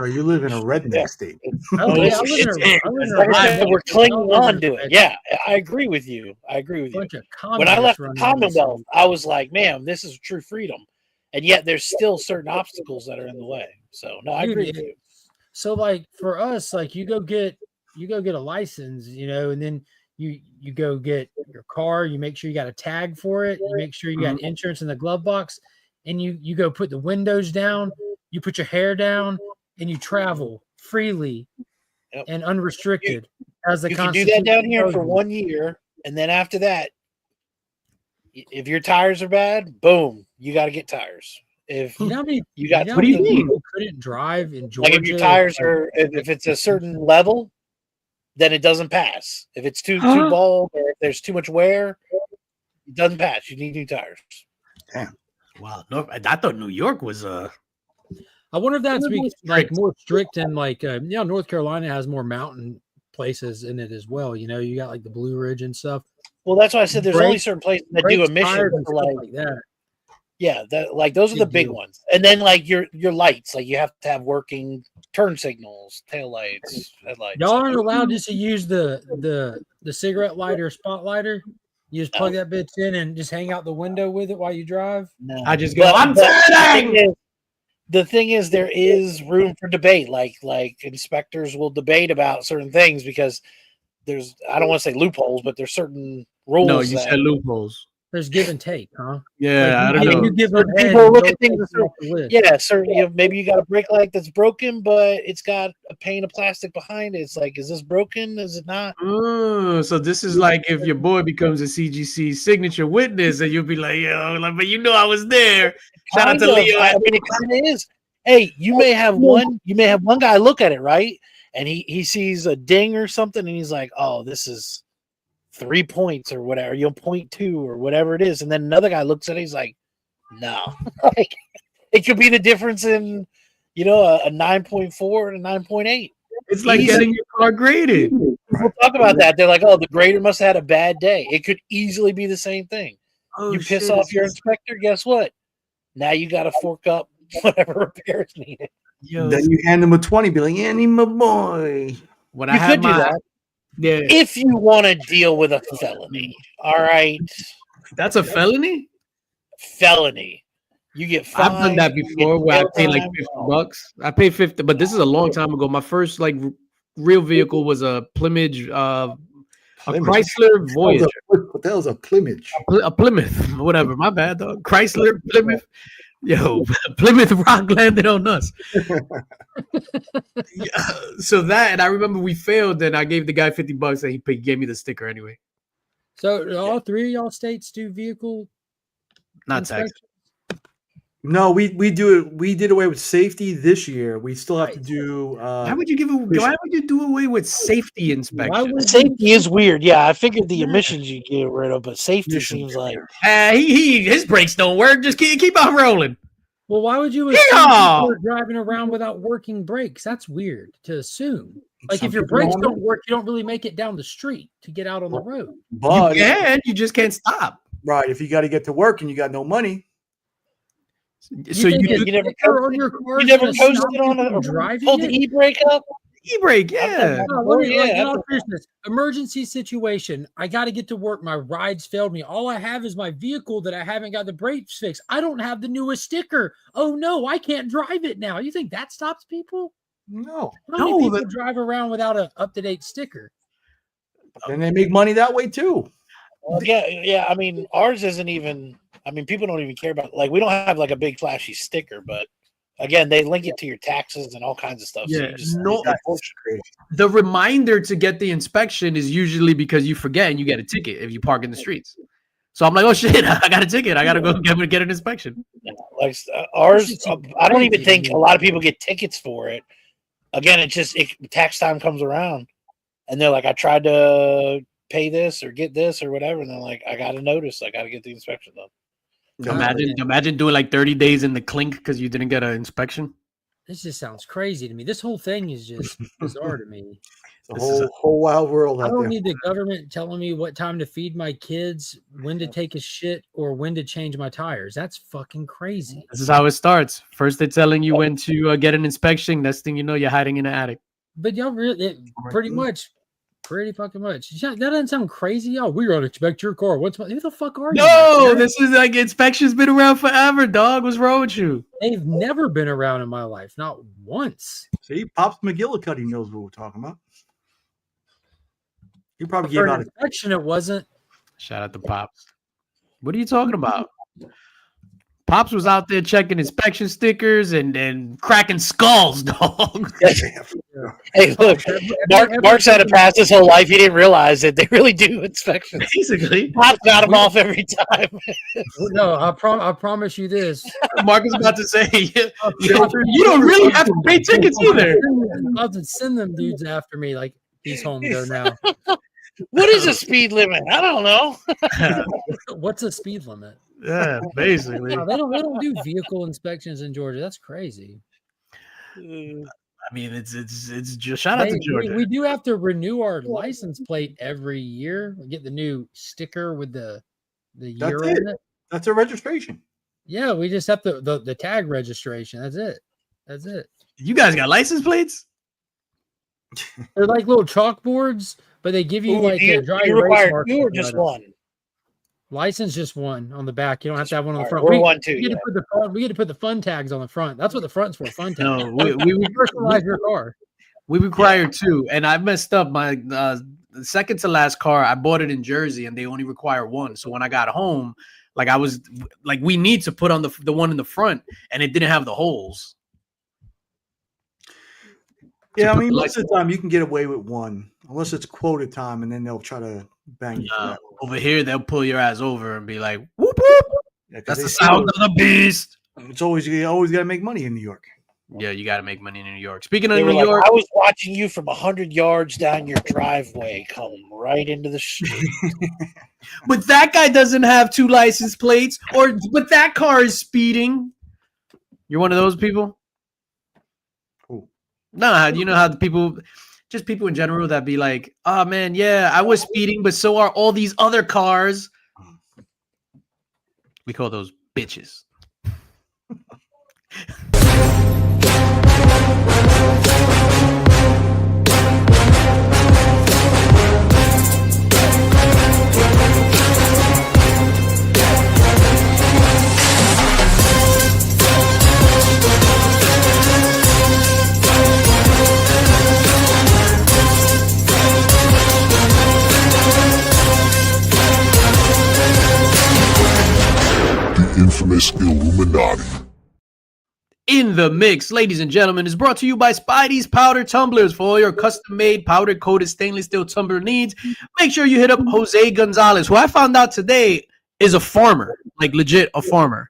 So you live in a redneck state. We're clinging on to it. Yeah, I agree with you. When I left the Commonwealth, I was like, man, this is true freedom. And yet there's still certain obstacles that are in the way. So no, I agree with you. So like for us, like you go get a license, and then you go get your car, you make sure you got a tag for it, you make sure you got insurance in the glove box, and you go put the windows down, you put your hair down, and you travel freely and unrestricted as the you can do that down here for 1 year, and then after that, if your tires are bad, boom, you got to get tires. If what do you mean? People couldn't drive in Georgia. Like if your tires are, if it's a certain level, then it doesn't pass. If it's too bald or if there's too much wear, it doesn't pass. You need new tires. Damn. Wow. No, I thought New York was I wonder if that's like more strict and like North Carolina has more mountain places in it as well. You got like the Blue Ridge and stuff. Well, that's why I said there's only certain places that do emissions like that. Yeah, those are the big ones. And then like your lights, like you have to have working turn signals, tail lights, headlights. Y'all aren't allowed just to use the cigarette lighter, spot lighter. You just plug that bitch in and just hang out the window with it while you drive. No. I just go, I'm turning. The thing is, there is room for debate. Like inspectors will debate about certain things because there's, I don't want to say loopholes, but there's certain rules. No, you said loopholes. There's give and take, huh? Yeah, I don't know. You give people look at things. Yeah, certainly. Maybe you got a brake light that's broken, but it's got a pane of plastic behind it. It's like, is this broken? Is it not? So this is like if your boy becomes a CGC signature witness, and you'll be like, yo, like, but I was there. Shout out to Leo. I mean, it kind of is. Hey, you may have one guy look at it, right? And he sees a ding or something, and he's like, oh, this is 3 points or whatever, 0.2 or whatever it is. And then another guy looks at it, he's like, no. Like, it could be the difference in, a 9.4 and a 9.8. It's like getting your car graded. People talk about that. They're like, oh, the grader must have had a bad day. It could easily be the same thing. You piss off your inspector, guess what? Now you got to fork up whatever repairs needed. Then you hand them a 20, be like, Annie, my boy. When I could do that. Yeah. If you want to deal with a felony, all right. That's a felony? Felony. You get fined. I've done that before where I pay like $50. I paid 50, but this is a long time ago. My first like real vehicle was a Plymouth, a Chrysler Voyager. What the hell is a Plymouth? A Plymouth, whatever. My bad, dog. Chrysler, Plymouth. Yo, Plymouth Rock landed on us. So that, and I remember we failed, and I gave the guy $50, and he gave me the sticker anyway. So all three of y'all states do vehicle? Not Texas. No, we do it. We did away with safety this year. We still have to do. Why would you do away with safety inspection? Safety is weird. Yeah, I figured the emissions you get rid of, but safety seems like his brakes don't work. Just keep on rolling. Well, why would you assume you're driving around without working brakes? That's weird to assume. Like if your brakes don't work, you don't really make it down the street to get out on the road. But you just can't stop. Right. If you got to get to work and you got no money. So you never coasted on pull the e-brake up? E-brake, yeah. Emergency situation. I got to get to work. My rides failed me. All I have is my vehicle that I haven't got the brakes fixed. I don't have the newest sticker. Oh no, I can't drive it now. You think that stops people? No. How many people drive around without an up-to-date sticker? And they make money that way too. Well, yeah. I mean, ours isn't even. I mean, people don't even care about, like, we don't have like a big flashy sticker, but again, they link it to your taxes and all kinds of stuff. Yeah, so the reminder to get the inspection is usually because you forget and you get a ticket if you park in the streets. So I'm like, oh shit, I got a ticket. I got to go get an inspection. Yeah, like ours, I don't even think a lot of people get tickets for it. Again, tax time comes around and they're like, I tried to pay this or get this or whatever. And they're like, I got a notice. I got to get the inspection done. Imagine doing like 30 days in the clink because you didn't get an inspection. This just sounds crazy to me. This whole thing is just bizarre to me. The whole wild world I out don't there. need the government telling me what time to feed my kids, when to take a shit, or when to change my tires. That's fucking crazy. This is how it starts. First, they're telling you when to get an inspection. Next thing you know, you're hiding in the attic. But y'all really, pretty fucking much. That doesn't sound crazy, y'all. We're gonna inspect your car. Who the fuck are you? No, this is like inspection's been around forever, dog. What's wrong with you? They've never been around in my life, not once. See, Pops McGillicuddy knows what we're talking about. He probably For gave an out inspection, it wasn't. Shout out to Pops. What are you talking about? Pops was out there checking inspection stickers and cracking skulls, dog. Hey, look, Mark's had a pass his whole life. He didn't realize that they really do inspections. Basically, Pop got him off every time. No, I promise you this. Mark is about to say, you don't really have to pay tickets either. I'll just send them dudes after me. Like, he's home, go now. What is a speed limit? I don't know. What's the speed limit? Yeah, basically. No, they don't do vehicle inspections in Georgia. That's crazy. I mean, it's just shout out to Georgia. We do have to renew our license plate every year. We get the new sticker with the year on it. That's a registration. Yeah, we just have the tag registration. That's it. You guys got license plates? They're like little chalkboards, but they give you a dry you erase require marker. two or just one? License, just one on the back. You don't have to have one on the front. We're one too. We get to put the fun tags on the front. That's what the front's for. Fun tags. No, we personalize your car. We require two, and I messed up my second to last car. I bought it in Jersey, and they only require one. So when I got home, we need to put on the one in the front, and it didn't have the holes. Yeah, I mean, most of the time you can get away with one, unless it's quota time, and then they'll try to bang you. Over here, they'll pull your ass over and be like, "Whoop whoop!" Yeah, that's the sound of the beast. It's always you always got to make money in New York. Yeah, you got to make money in New York. Speaking of New York, I was watching you from 100 yards down your driveway, come right into the street. But that guy doesn't have two license plates, but that car is speeding. You're one of those people. No, you know how the people in general that be like, oh man, yeah, I was speeding, but so are all these other cars. We call those bitches. Infamous Illuminati. In the Mix, ladies and gentlemen, is brought to you by Spidey's Powder Tumblers. For all your custom-made powder-coated stainless steel tumbler needs, make sure you hit up Jose Gonzalez, who I found out today is a farmer, like legit a farmer.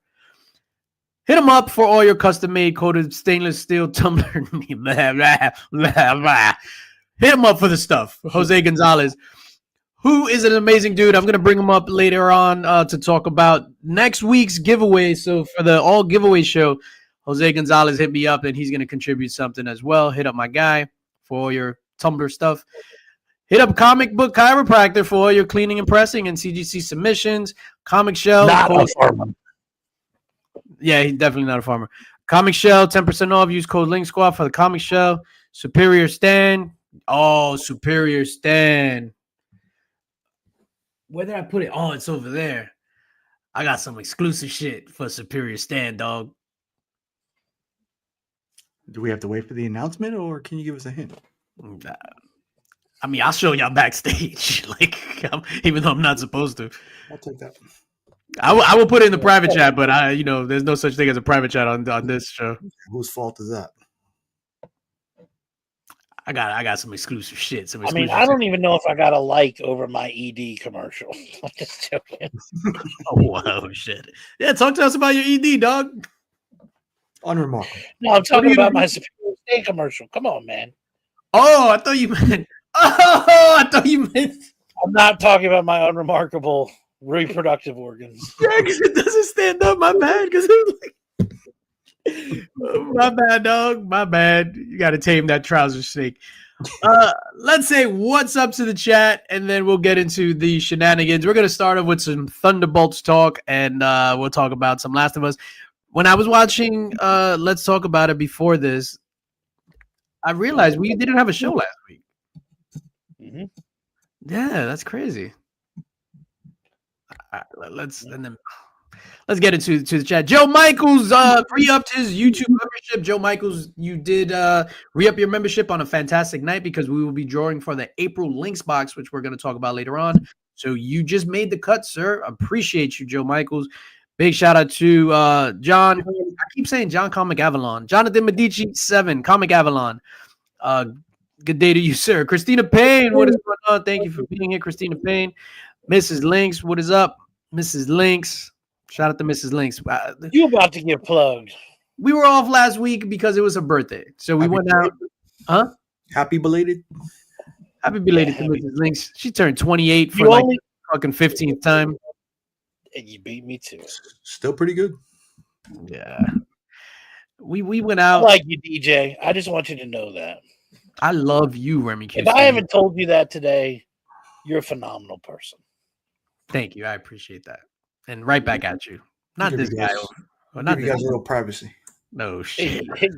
Hit him up for all your custom-made coated stainless steel tumbler needs. Hit him up for the stuff, Jose Gonzalez, who is an amazing dude. I'm going to bring him up later on to talk about next week's giveaway. So for the all giveaway show, Jose Gonzalez hit me up and he's going to contribute something as well. Hit up my guy for all your Tumblr stuff. Hit up Comic Book Chiropractor for all your cleaning and pressing and CGC submissions. Comic Shell. Not a farmer. Yeah, he's definitely not a farmer. Comic Shell, 10% off. Use code Linx Squad for the Comic Shell. Superior Stand. Oh, Superior Stand. Where did I put it? Oh, it's over there. I got some exclusive shit for Superior Stand, dog. Do we have to wait for the announcement, or can you give us a hint? I mean, I'll show y'all backstage, even though I'm not supposed to. I'll take that. I will put it in the private chat, but there's no such thing as a private chat on this show. Whose fault is that? I got some exclusive shit. I don't even know if I got a like over my ED commercial. I'm just joking. Oh, wow, shit. Yeah, talk to us about your ED, dog. Unremarkable. No, I'm talking about my Superior Stand commercial. Come on, man. Oh, I thought you meant. I'm not talking about my unremarkable reproductive organs. Yeah, because it doesn't stand up. My bad. Because My bad, dog. My bad. You got to tame that trouser snake. Let's say what's up to the chat, and then we'll get into the shenanigans. We're going to start off with some Thunderbolts talk, and we'll talk about some Last of Us. When I was watching Let's Talk About It before this, I realized we didn't have a show last week. Mm-hmm. Yeah, that's crazy. Let's get into the chat. Joe Michaels re-upped his YouTube membership. Joe Michaels, you did re-up your membership on a fantastic night because we will be drawing for the April Linx box, which we're going to talk about later on. So you just made the cut, sir. Appreciate you, Joe Michaels. Big shout out to John. I keep saying John Comic Avalon. Jonathan Medici 7 Comic Avalon. Good day to you, sir. Christina Payne, what is going on? Thank you for being here, Christina Payne. Mrs. Linx, what is up? Mrs. Linx. Shout out to Mrs. Linx. You about to get plugged. We were off last week because it was her birthday. So we went out. Huh? Happy belated. Happy belated to Mrs. Linx. She turned 28 for like fucking 15th time. And you beat me too. Still pretty good. Yeah. We went out. I like you, DJ. I just want you to know that. I love you, Remy. If I haven't told you that today, you're a phenomenal person. Thank you. I appreciate that. And right back at you. Not this guy. Well, not you guys a little privacy. No shit. Hey.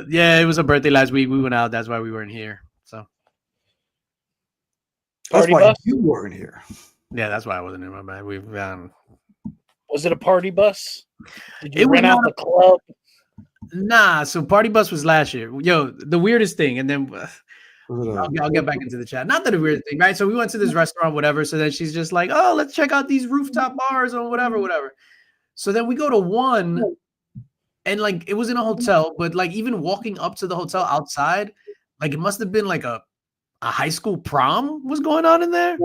Yeah, it was a birthday last week. We went out. That's why we weren't here. So that's why you weren't here. Yeah, that's why I wasn't in my mind. We was it a party bus? Did you rent out the club? Nah, so party bus was last year. Yo, the weirdest thing, and then I'll get back into the chat. Not that the weirdest thing, right? So we went to this restaurant, whatever. So then she's just like, "Oh, let's check out these rooftop bars or whatever." So then we go to one, and like it was in a hotel, but like even walking up to the hotel outside, like it must have been like a high school prom was going on in there.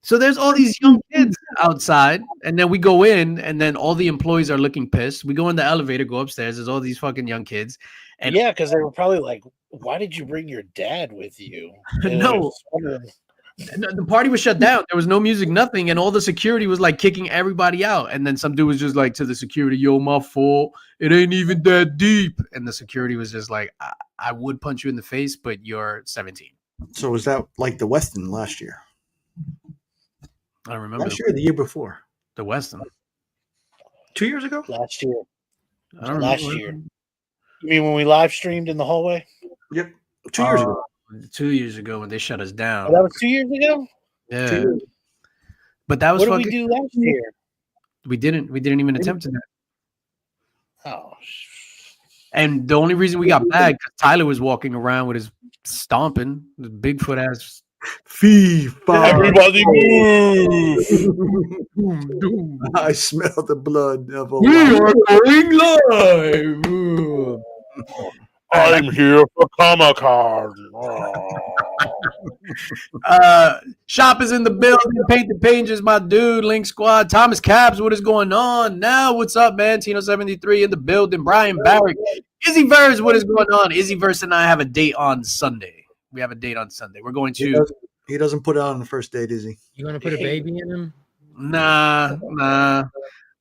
So there's all these young kids outside, and then we go in, and then all the employees are looking pissed. We go in the elevator, go upstairs. There's all these fucking young kids, and yeah, because they were probably like, "Why did you bring your dad with you?" No, the party was shut down. There was no music, nothing, and all the security was like kicking everybody out. And then some dude was just like to the security, "Yo, my fault. It ain't even that deep." And the security was just like, "I would punch you in the face, but you're 17." So was that like the Westin last year? I don't remember. Last year or the year before? The Westin. 2 years ago? Last year. I don't last remember. year. You mean when we live streamed in the hallway? Yep. 2 years ago. 2 years ago when they shut us down. Oh, that was 2 years ago? Yeah. But that was what did we do last year? We didn't even attempt to that. Oh. And the only reason we got back, Tyler was walking around with his stomping, the Bigfoot ass. Everybody move! I smell the blood of a we are going live. I'm here for Comic-Con. Shop is in the building. Paint the Pages, my dude. Link Squad. Thomas Cabs, what is going on now? What's up, man? Tino73 in the building. Brian Barrick. Izzy Verse, what is going on? Izzy Verse and I have a date on Sunday. We have a date on Sunday. We're going to. He doesn't put it on the first date, is he? You going to put a baby in him? Nah.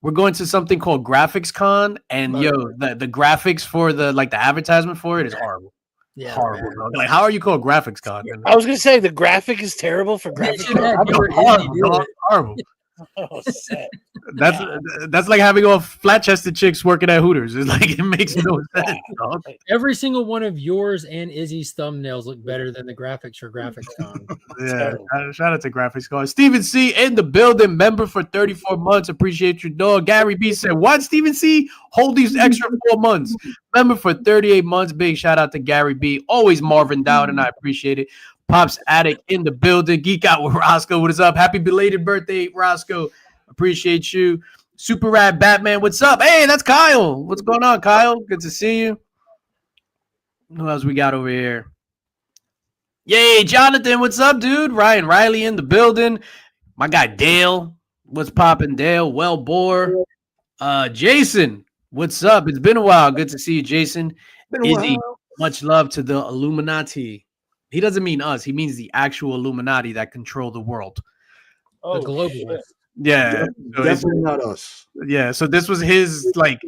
We're going to something called Graphics Con, and the graphics for the advertisement for it is horrible. Yeah, horrible. Bro. Like, how are you called Graphics Con? I was gonna say the graphic is terrible for graphics. Horrible. Oh, sad. That's like having all flat-chested chicks working at Hooters. It's like it makes no sense. Dog. Every single one of yours and Izzy's thumbnails look better than the graphics for Graphics Con. Yeah, shout out to Graphics Con. Steven C in the building, member for 34 months. Appreciate your dog. Gary B said, "Why Steven C hold these extra 4 months?" Member for 38 months. Big shout out to Gary B. Always Marvin down, and I appreciate it. Pops Addict in the building. Geek Out with Roscoe. What is up? Happy belated birthday, Roscoe. Appreciate you. Super Rad Batman. What's up? Hey, that's Kyle. What's going on, Kyle? Good to see you. Who else we got over here? Yay, Jonathan. What's up, dude? Ryan Riley in the building. My guy Dale. What's poppin', Dale? Well, Bore. Jason. What's up? It's been a while. Good to see you, Jason. Izzy. Much love to the Illuminati. He doesn't mean us. He means the actual Illuminati that control the world. The globalists. Yeah. So Definitely not us. yeah. So this was his like,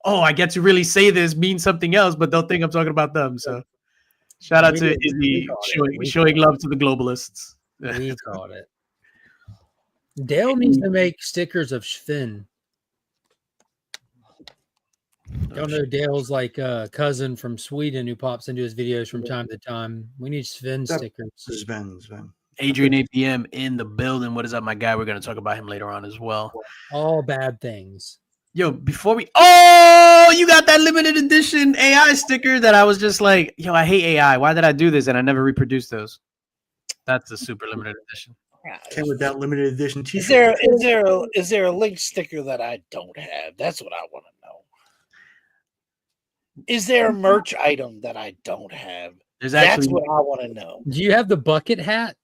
oh, I get to really say this means something else, but they'll think I'm talking about them. So shout out to Izzy showing love to the globalists. We caught it. Dale needs to make stickers of Sven. Y'all know Dale's like a cousin from Sweden who pops into his videos from time to time. We need Sven stickers. Sven. Adrian APM in the building. What is up, my guy? We're going to talk about him later on as well. All bad things. Yo, before we... Oh, you got that limited edition AI sticker that I was just like, yo, I hate AI. Why did I do this? And I never reproduced those. That's a super limited edition. Came with that limited edition t-shirt. Is there a Linx sticker that I don't have? That's what I want to know. Is there a merch item that I don't have? That's what I want to know. Do you have the bucket hat?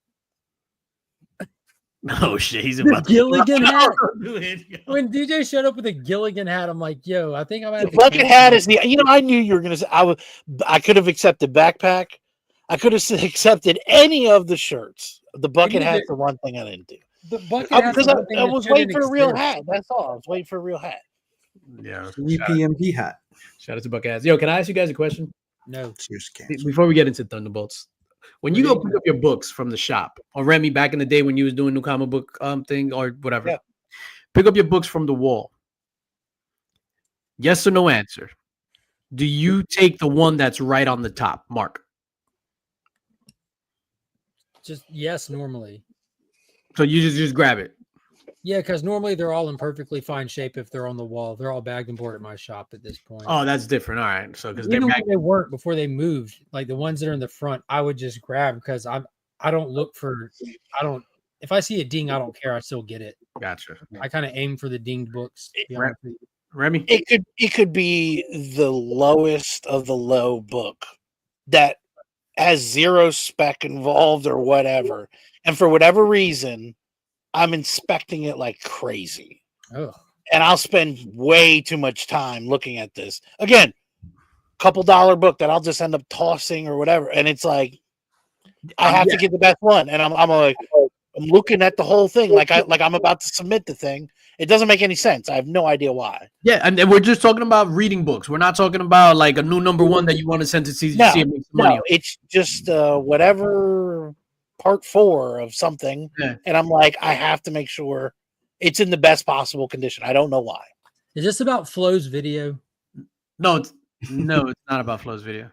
Oh shit, he's The about Gilligan hat. do it. When DJ showed up with a Gilligan hat, I'm like, yo, I think I'm at The bucket hat is the. You know, I knew you were gonna say. I could have accepted backpack. I could have accepted any of the shirts. The bucket hat's the one thing I didn't do. The bucket hat Because I was waiting for a real hat. That's all. I was waiting for a real hat. Yeah. EPMD hat. Shout out to Buck Ass. Yo, can I ask you guys a question? No. Before we get into Thunderbolts. When you go pick up your books from the shop, or Remy back in the day when you was doing new comic book thing or whatever, pick up your books from the wall. Yes or no answer. Do you take the one that's right on the top, Mark? Just yes, normally. So you just grab it. Yeah, because normally they're all in perfectly fine shape if they're on the wall. They're all bagged and board at my shop at this point. Oh, that's different. All right. So because even when they weren't before they moved, like the ones that are in the front, I would just grab because I don't look for if I see a ding, I don't care. I still get it. Gotcha. I kind of aim for the dinged books. Remy? It could be the lowest of the low book that has zero spec involved or whatever. And for whatever reason, I'm inspecting it like crazy. Oh. And I'll spend way too much time looking at this. Again, couple dollar book that I'll just end up tossing or whatever. And it's like I have to get the best one. And I'm like I'm looking at the whole thing like I'm about to submit the thing. It doesn't make any sense. I have no idea why. Yeah, and we're just talking about reading books. We're not talking about like a new number one that you want to send to see and make some money. No, it's just whatever part 4 of something, and I'm like, I have to make sure it's in the best possible condition. I don't know why. Is this about Flo's video? No, it's not about Flo's video.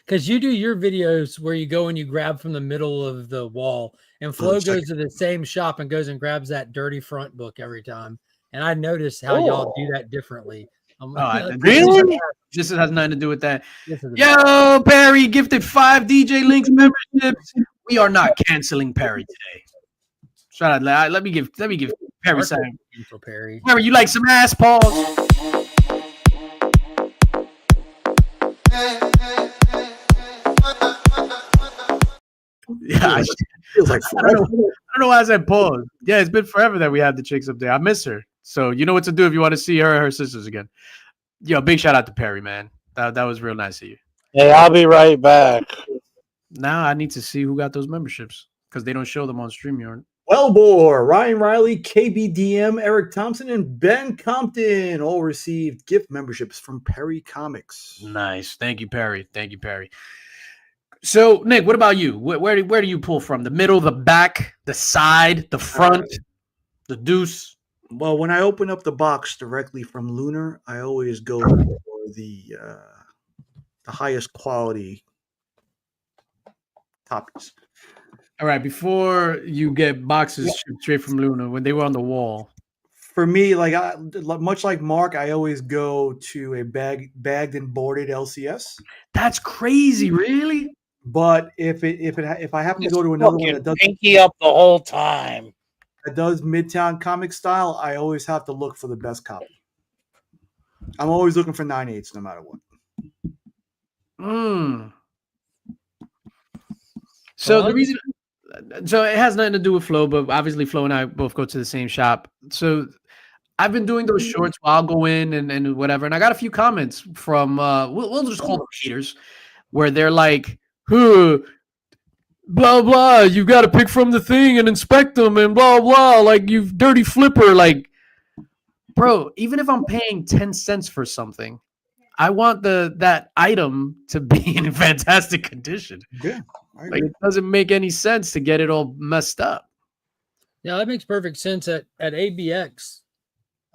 Because you do your videos where you go and you grab from the middle of the wall, and Flo goes to the same shop and goes and grabs that dirty front book every time. And I noticed how y'all do that differently. Really? This has nothing to do with that. Yo, Perry gifted 5 DJ Linx memberships. We are not canceling Perry today. Shout out. Let me give Perry something. Perry, you like some ass? Pause. Yeah, feels like I don't know why I said pause. Yeah, it's been forever that we had the chicks up there. I miss her. So you know what to do if you want to see her and her sisters again. Yo, big shout out to Perry, man. That was real nice of you. Hey, I'll be right back. Now I need to see who got those memberships because they don't show them on StreamYard. Wellbore, Ryan Riley, KBDM, Eric Thompson, and Ben Compton all received gift memberships from Perry Comics. Nice. Thank you, Perry. Thank you, Perry. So, Nick, what about you? Where do you pull from? The middle, the back, the side, the front, the deuce? Well, when I open up the box directly from Lunar, I always go for the highest quality copies. All right, before you get boxes shipped straight from Lunar, when they were on the wall. For me, much like Mark, I always go to a bagged and boarded LCS. That's crazy, really. But if I happen to go to another one that does pinky up the whole time, that does Midtown comic style, I always have to look for the best copy. I'm always looking for 9/8 no matter what. So the reason, so it has nothing to do with Flo, but obviously Flo and I both go to the same shop. So I've been doing those shorts where I'll go in and whatever, and I got a few comments from we'll just call them haters, where they're like, blah blah. You got to pick from the thing and inspect them and blah blah. Like you dirty flipper. Like, bro, even if I'm paying 10 cents for something, I want that item to be in fantastic condition. Yeah, Like it doesn't make any sense to get it all messed up. Yeah, that makes perfect sense. At ABX,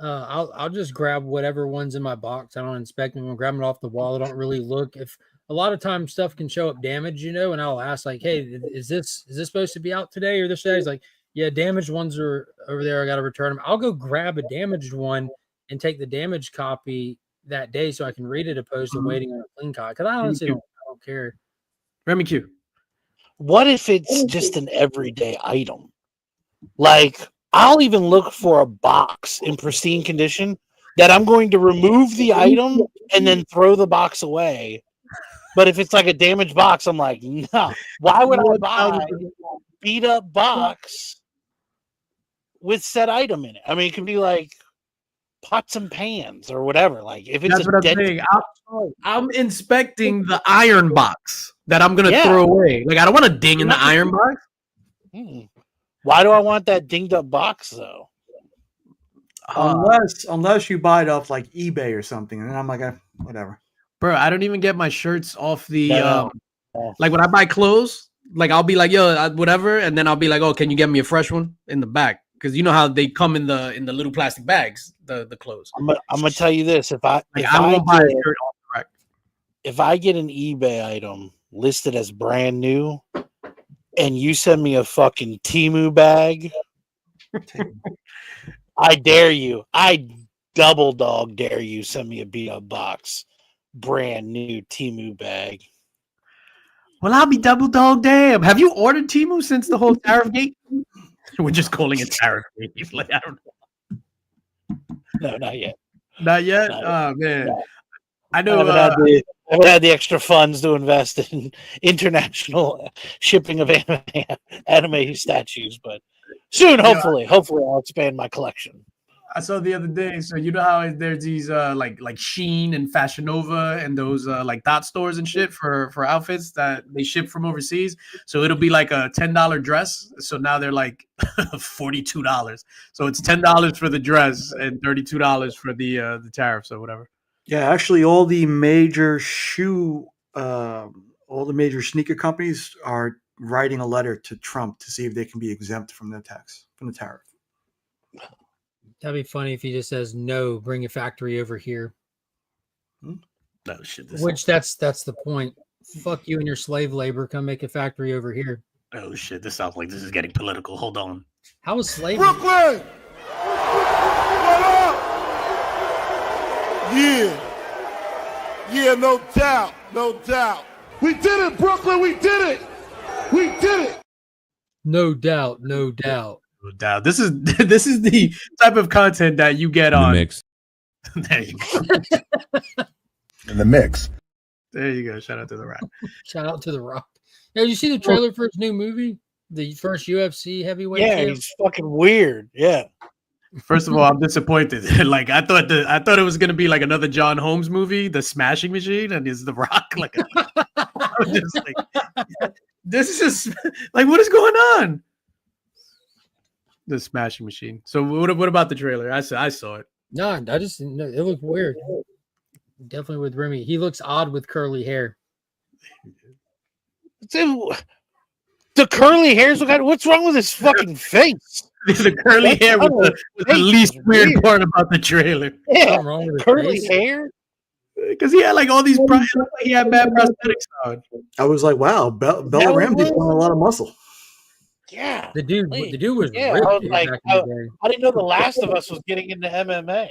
I'll just grab whatever one's in my box. I don't inspect them. I'm grabbing it off the wall. I don't really look. If a lot of times stuff can show up damaged, and I'll ask like, "Hey, is this supposed to be out today or this day?" He's like, "Yeah, damaged ones are over there. I got to return them." I'll go grab a damaged one and take the damaged copy that day so I can read it, opposed to waiting on a clean copy. Because I honestly don't care. Remy Q. What if it's just an everyday item? Like, I'll even look for a box in pristine condition that I'm going to remove the item and then throw the box away. But if it's like a damaged box, I'm like, no. Why would I buy a beat up box with said item in it? I mean, it can be like pots and pans or whatever. Like, if it's That's what I'm saying. I'm inspecting the iron box that I'm gonna throw away. Like, I don't want a ding in the iron box. Why do I want that dinged up box though? Unless you buy it off like eBay or something, and then I'm like, whatever. Bro, I don't even get my shirts off the like when I buy clothes, like I'll be like, yo, whatever, and then I'll be like, oh, can you get me a fresh one in the back? Because you know how they come in the little plastic bags, the clothes. I'm gonna tell you this: if I won't buy a shirt off the rack. If I get an eBay item listed as brand new, and you send me a fucking Temu bag, I dare you. I double dog dare you. Send me a beat up box. Brand new Temu bag. Well, I'll be double dog damn. Have you ordered Temu since the whole tariff gate? We're just calling it tariff gate. Like, I don't know. No, not yet. Not yet? Oh, man. I know. I haven't had the extra funds to invest in international shipping of anime statues, but soon, hopefully I'll expand my collection. I saw the other day. So you know how there's these like Shein and Fashion Nova and those like dot stores and shit for outfits that they ship from overseas. So it'll be like a $10 dress. So now they're like $42. So it's $10 for the dress and $32 for the tariffs or whatever. Yeah, actually, all the major sneaker companies are writing a letter to Trump to see if they can be exempt from the tariff. That'd be funny if he just says no, bring a factory over here. No shit. Which that's the point. Fuck you and your slave labor. Come make a factory over here. Oh shit! This sounds like this is getting political. Hold on. How was slavery? Brooklyn! What up? Yeah, no doubt, no doubt. We did it, Brooklyn. We did it. We did it. No doubt, no doubt. No doubt. This is the type of content that you get on the mix. There you go. In the mix. There you go. Shout out to The Rock. Shout out to The Rock. Yeah, did you see the trailer for his new movie? The first UFC heavyweight? Yeah, champ? he's fucking weird. Yeah. First of all, I'm disappointed. Like I thought it was gonna be like another John Holmes movie, The Smashing Machine, and it's The Rock. Like I was just like, this is just like, what is going on? The Smashing Machine. So what about the trailer? I saw it. No, I just it looked weird. Definitely with Remy. He looks odd with curly hair. The curly hairs. What's wrong with his fucking face? The curly hair was the least weird part about the trailer. Yeah, wrong with curly face? hair. Because he had like all these, he had bad prosthetics on. I was like, wow, Bella Ramsey's got a lot of muscle. Yeah, The dude was Yeah, ripped I was back like, in the day. I didn't know The Last of Us was getting into MMA.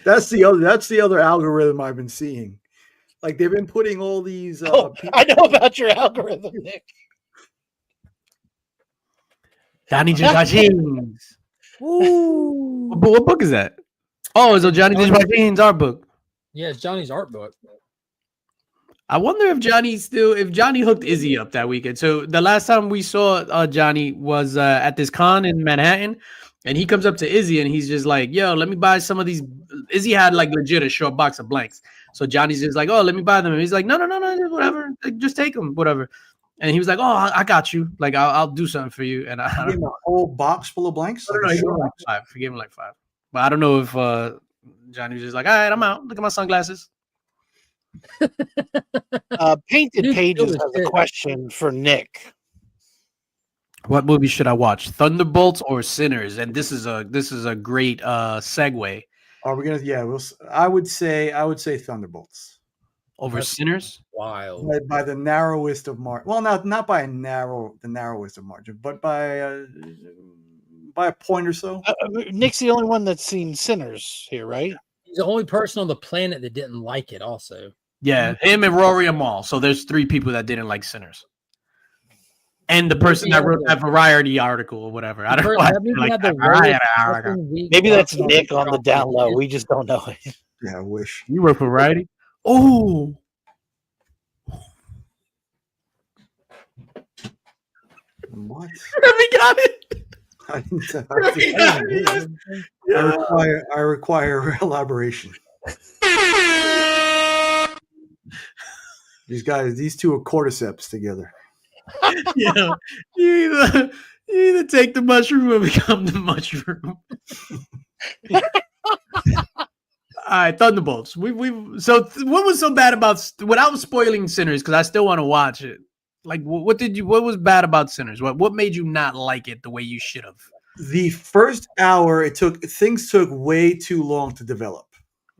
That's the other algorithm I've been seeing. Like they've been putting all these. I know about your algorithm, Nick. Johnny Jeans. What book is that? Oh, it's a Johnny Jeans art book. Yeah, it's Johnny's art book. I wonder if Johnny hooked Izzy up that weekend. So the last time we saw Johnny was at this con in Manhattan, and he comes up to Izzy and he's just like, "Yo, let me buy some of these." Izzy had like legit a short box of blanks. So Johnny's just like, oh, let me buy them. And he's like, no, whatever, just take them, whatever. And he was like, oh, I got you. Like, I'll do something for you. And I Gave him a whole box full of blanks. No, he gave him like 5. He gave him like 5. But I don't know if Johnny was just like, all right, I'm out. Look at my sunglasses. Painted Pages has a question for Nick. What movie should I watch? Thunderbolts or Sinners? And this is a great segue. Are we gonna? Yeah, I would say Thunderbolts Over Sinners. Wild. by the narrowest of margin. Well, not by the narrowest of margin, but by a point or so. Nick's the only one that's seen Sinners here, right? He's the only person on the planet that didn't like it. Also, Yeah, him and Rory Amal. So there's 3 people that didn't like Sinners. And the person that wrote that Variety article or whatever. I don't know. Maybe that's Nick on the down low. We just don't know it. Yeah, I wish. You work for Variety? Oh. What? We got it. I require elaboration. These two are cordyceps together. Yeah, you either take the mushroom or become the mushroom. All right, Thunderbolts. So what was so bad about, without spoiling Sinners, because I still want to watch it. Like, what was bad about Sinners? What made you not like it the way you should have? The first hour, things took way too long to develop.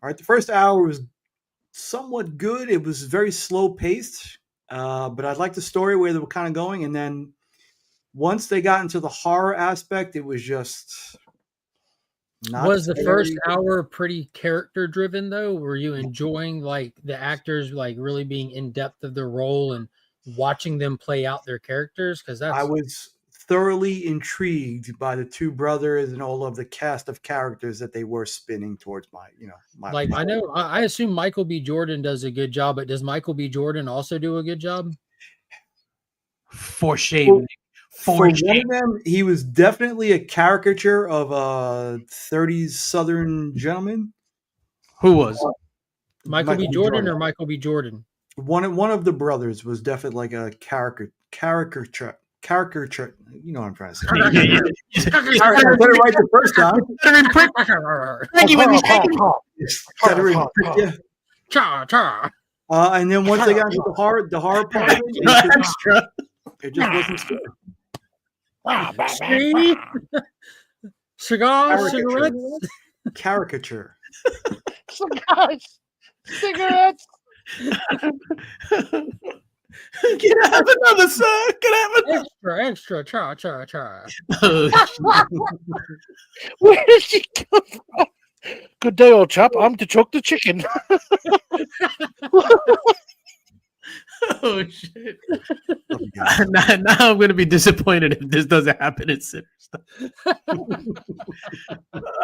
All right, the first hour was somewhat good. It was very slow paced, but I liked the story where they were kind of going. And then once they got into the horror aspect, it was just not. Was the first hour pretty character driven though? Were you enjoying like the actors like really being in depth of their role and watching them play out their characters? Because I was thoroughly intrigued by the 2 brothers and all of the cast of characters that they were spinning towards my. I know. I assume Michael B. Jordan does a good job, but does Michael B. Jordan also do a good job? For shame. For one of them, he was definitely a caricature of a 30s Southern gentleman. Who was? Michael B. Jordan or Michael B. Jordan? One of the brothers was definitely like a caricature. You know what I'm trying to say. I got it right the first time. And then once they got into the horror part of it just wasn't scary. Cigarettes. Caricature. Cigarettes. Can I have another, sir? Can I have Extra. Cha. Where did she come from? Good day, old chap. I'm to choke the chicken. Oh shit! Now I'm going to be disappointed if this doesn't happen in Sinners.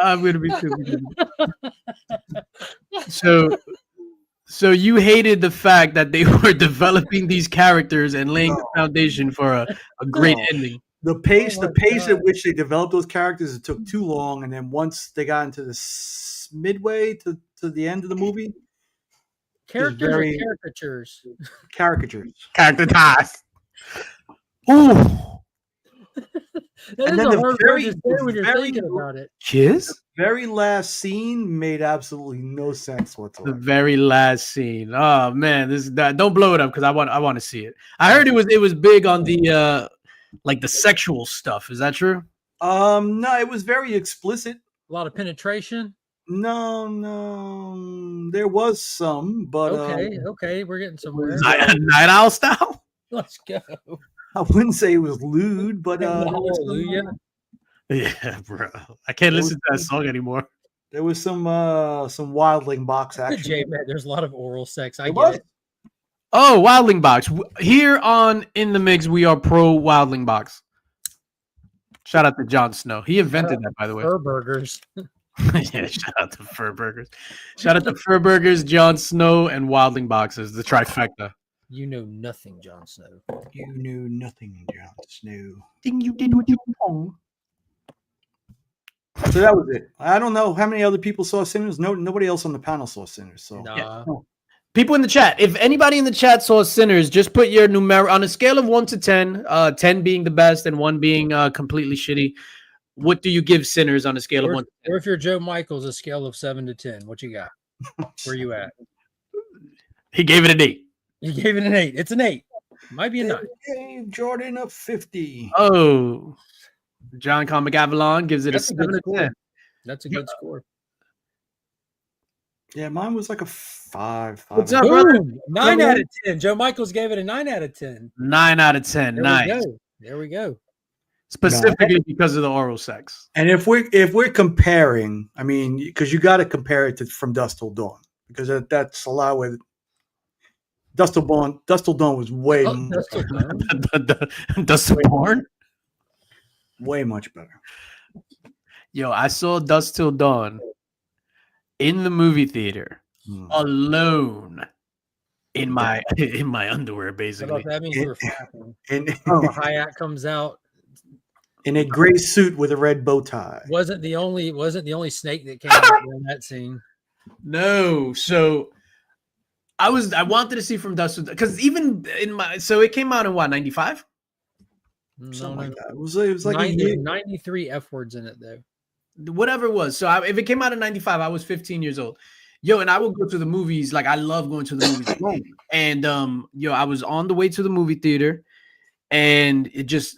I'm going to be super. So you hated the fact that they were developing these characters and laying the foundation for a great ending. The pace at which they developed those characters, it took too long. And then once they got into the midway to the end of the movie, Characters or caricatures? Caricatures. Characters. Ooh. And then the very when you're thinking about it. Kiss? The very last scene made absolutely no sense whatsoever. The very last scene. Oh man, don't blow it up because I want to see it. I heard it was big on the like the sexual stuff. Is that true? No, it was very explicit. A lot of penetration. No, there was some, but okay, we're getting somewhere. Night Owl style. Let's go. I wouldn't say it was lewd, but hallelujah. Yeah, bro. I can't listen to that song anymore. There was some wildling box action. J-Man, there's a lot of oral sex. I get it. Oh, Wildling Box. Here on In the Mix, we are pro Wildling Box. Shout out to Jon Snow. He invented that, by the way. Fur burgers. Yeah, shout out to Fur Burgers. Shout out to Fur Burgers, Jon Snow, and Wildling Boxes, the trifecta. You know nothing, Jon Snow. You knew nothing, Jon Snow. Thing you did with your phone. So that was it. I don't know how many other people saw Sinners. Nobody else on the panel saw Sinners. So Nah. People in the chat, if anybody in the chat saw Sinners, just put your numeric on a scale of 1 to 10, 10 being the best and 1 being completely shitty. What do you give Sinners on a scale of 1 to 10? Or if you're Joe Michaels, a scale of 7 to 10, what you got? Where you at? He gave it an 8. You gave it an 8. It's an 8. Might be a 9. Gave Jordan a 50. Oh, John Con McAvalon gives it That's a a good 7 to score. 10. That's a good score. Yeah, mine was like a 5. What's up, brother? Boom! 9 out of 10. Joe Michaels gave it a 9 out of 10. 9 out of 10. There Nice. we go. There we go. Specifically because of the oral sex. And if we're comparing, I mean, because you got to compare it to From Dusk Till Dawn, because that's a lot with Dusk Till Dawn. Dusk Till Dawn was way That's still done. Dust Till Dawn? way much better. Yo, I saw Dust Till Dawn in the movie theater alone in my underwear, How basically. about that means we're flapping. In Hayat comes out. in a gray suit with a red bow tie. Wasn't the only snake that came out in that scene. No, so I wanted to see From Dusk Till Dawn because even in it came out in what, 95? Something like that. It was like 93 F words in it though. Whatever it was. So if it came out in 95, I was 15 years old. Yo, and I would go to the movies. Like, I love going to the movies alone. And I was on the way to the movie theater, and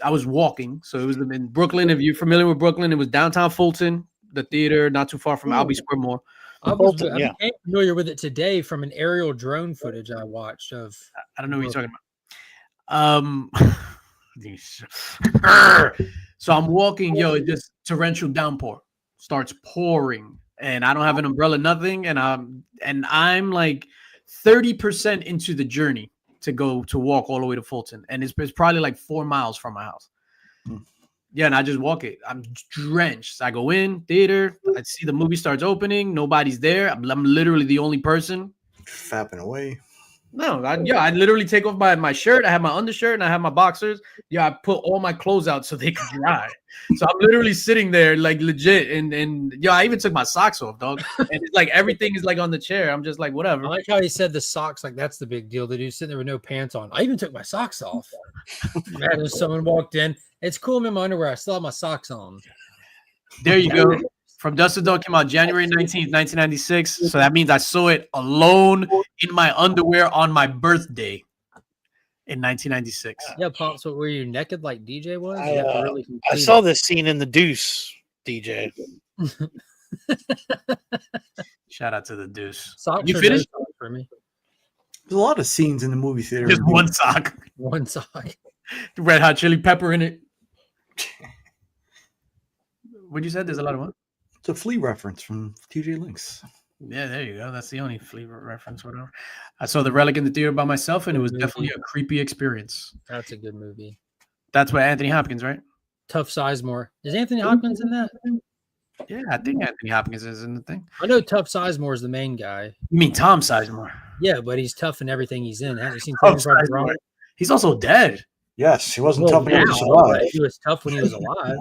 I was walking. So it was in Brooklyn. If you're familiar with Brooklyn, it was downtown Fulton, the theater, not too far from Albee Square Mall. I became familiar with it today from an aerial drone footage I watched of. I don't know what you're talking about. So I'm walking, it just torrential downpour starts pouring, and I don't have an umbrella, nothing, and I'm like 30% into the journey to walk all the way to Fulton, and it's probably like 4 miles from my house. Yeah, and I just walk it. I'm drenched. I go in theater. I see the movie starts opening. Nobody's there. I'm literally the only person. Fapping away. No, I literally take off my shirt. I have my undershirt and I have my boxers. Yeah, I put all my clothes out so they can dry. So I'm literally sitting there like legit, and I even took my socks off, dog. And it's like everything is like on the chair. I'm just like, whatever. I like how he said the socks, like that's the big deal. The dude sitting there with no pants on. I even took my socks off. Imagine someone walked in. It's cool, I'm in my underwear. I still have my socks on. There you go. From Dusk Till Dawn came out January 19th, 1996. So that means I saw it alone in my underwear on my birthday in 1996. Yeah, Pops, what were you naked like DJ was? I saw this scene in The Deuce, DJ. Shout out to the Deuce. Socks You finished? for me. There's a lot of scenes in the movie theater. Just one sock. One sock. Red Hot Chili Pepper in it. What'd you say? There's a lot of what? It's a Flea reference from TJ Linx. Yeah, there you go. That's the only flavor reference, whatever. I saw The Relic in the theater by myself, and it was definitely a creepy experience. That's a good movie. That's by Anthony Hopkins, right? Tough Sizemore. Is Anthony Hopkins in that? Yeah, I think Anthony Hopkins is in the thing. I know Tough Sizemore is the main guy. You mean Tom Sizemore? Yeah, but he's tough in everything he's in. Have you seen Oh, Saving Private Ryan? He's also dead. Yes, he wasn't Well, tough enough to now, survive. but he was tough when he was alive.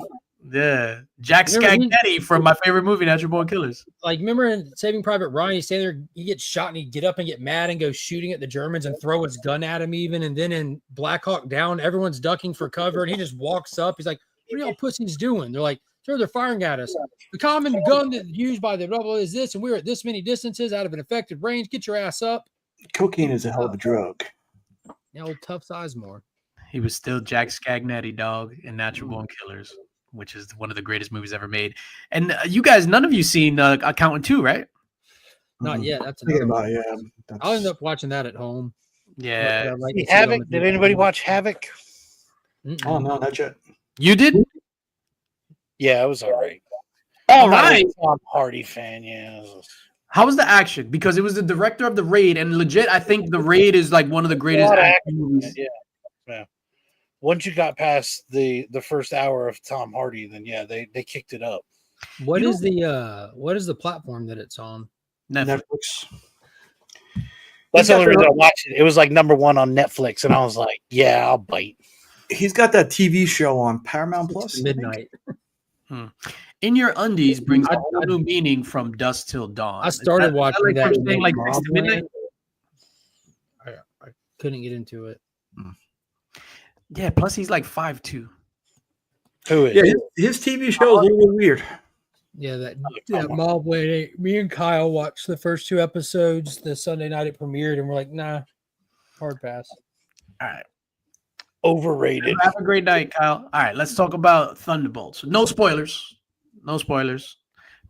Yeah. Jack Remember Scagnetti from my favorite movie, Natural Born Killers. Like, remember in Saving Private Ryan, he's standing there, he gets shot and he'd get up and get mad and go shooting at the Germans and throw his gun at him even. And then in Black Hawk Down, everyone's ducking for cover and he just walks up. He's like, what are y'all pussies doing? They're like, sir, they're firing at us. The common gun that's used by the rebel is this, and we're at this many distances out of an effective range. Get your ass up. Cocaine is a hell of a drug. Yeah, old Tough Sizemore. He was still Jack Scagnetti, dog, in Natural Born Killers, which is one of the greatest movies ever made. And you guys, none of you seen Accountant 2, right? Not yet. That's Thinking another about one. it, yeah. I'll end up watching that at home. Yeah. But I'd like to see it on Havoc? the Did anybody watch Havoc? Mm-mm. Oh no, not yet. You did? Yeah, it was all right. All I'm not right. a Tom Hardy fan, yeah. How was the action? Because it was the director of The Raid, and legit, I think The Raid is like one of the greatest lot of action movies. Yeah. Once you got past the first hour of Tom Hardy, then yeah, they kicked it up. What is the platform that it's on? Netflix. Netflix. That's the got only reason the- I watched it. It was like #1 on Netflix, and I was like, yeah, I'll bite. He's got that TV show on Paramount Plus. I think. Midnight. In Your Undies brings a whole new meaning from Dusk Till Dawn. I started watching like that. first thing, like 6 to Mobland. midnight? couldn't get into it. Yeah, plus he's like 5'2". Who is? Yeah, his TV show is a little weird. Yeah, that mob way. Me and Kyle watched the first 2 episodes the Sunday night it premiered, and we're like, nah, hard pass. All right. Overrated. Have a great night, Kyle. All right, let's talk about Thunderbolts. No spoilers. No spoilers.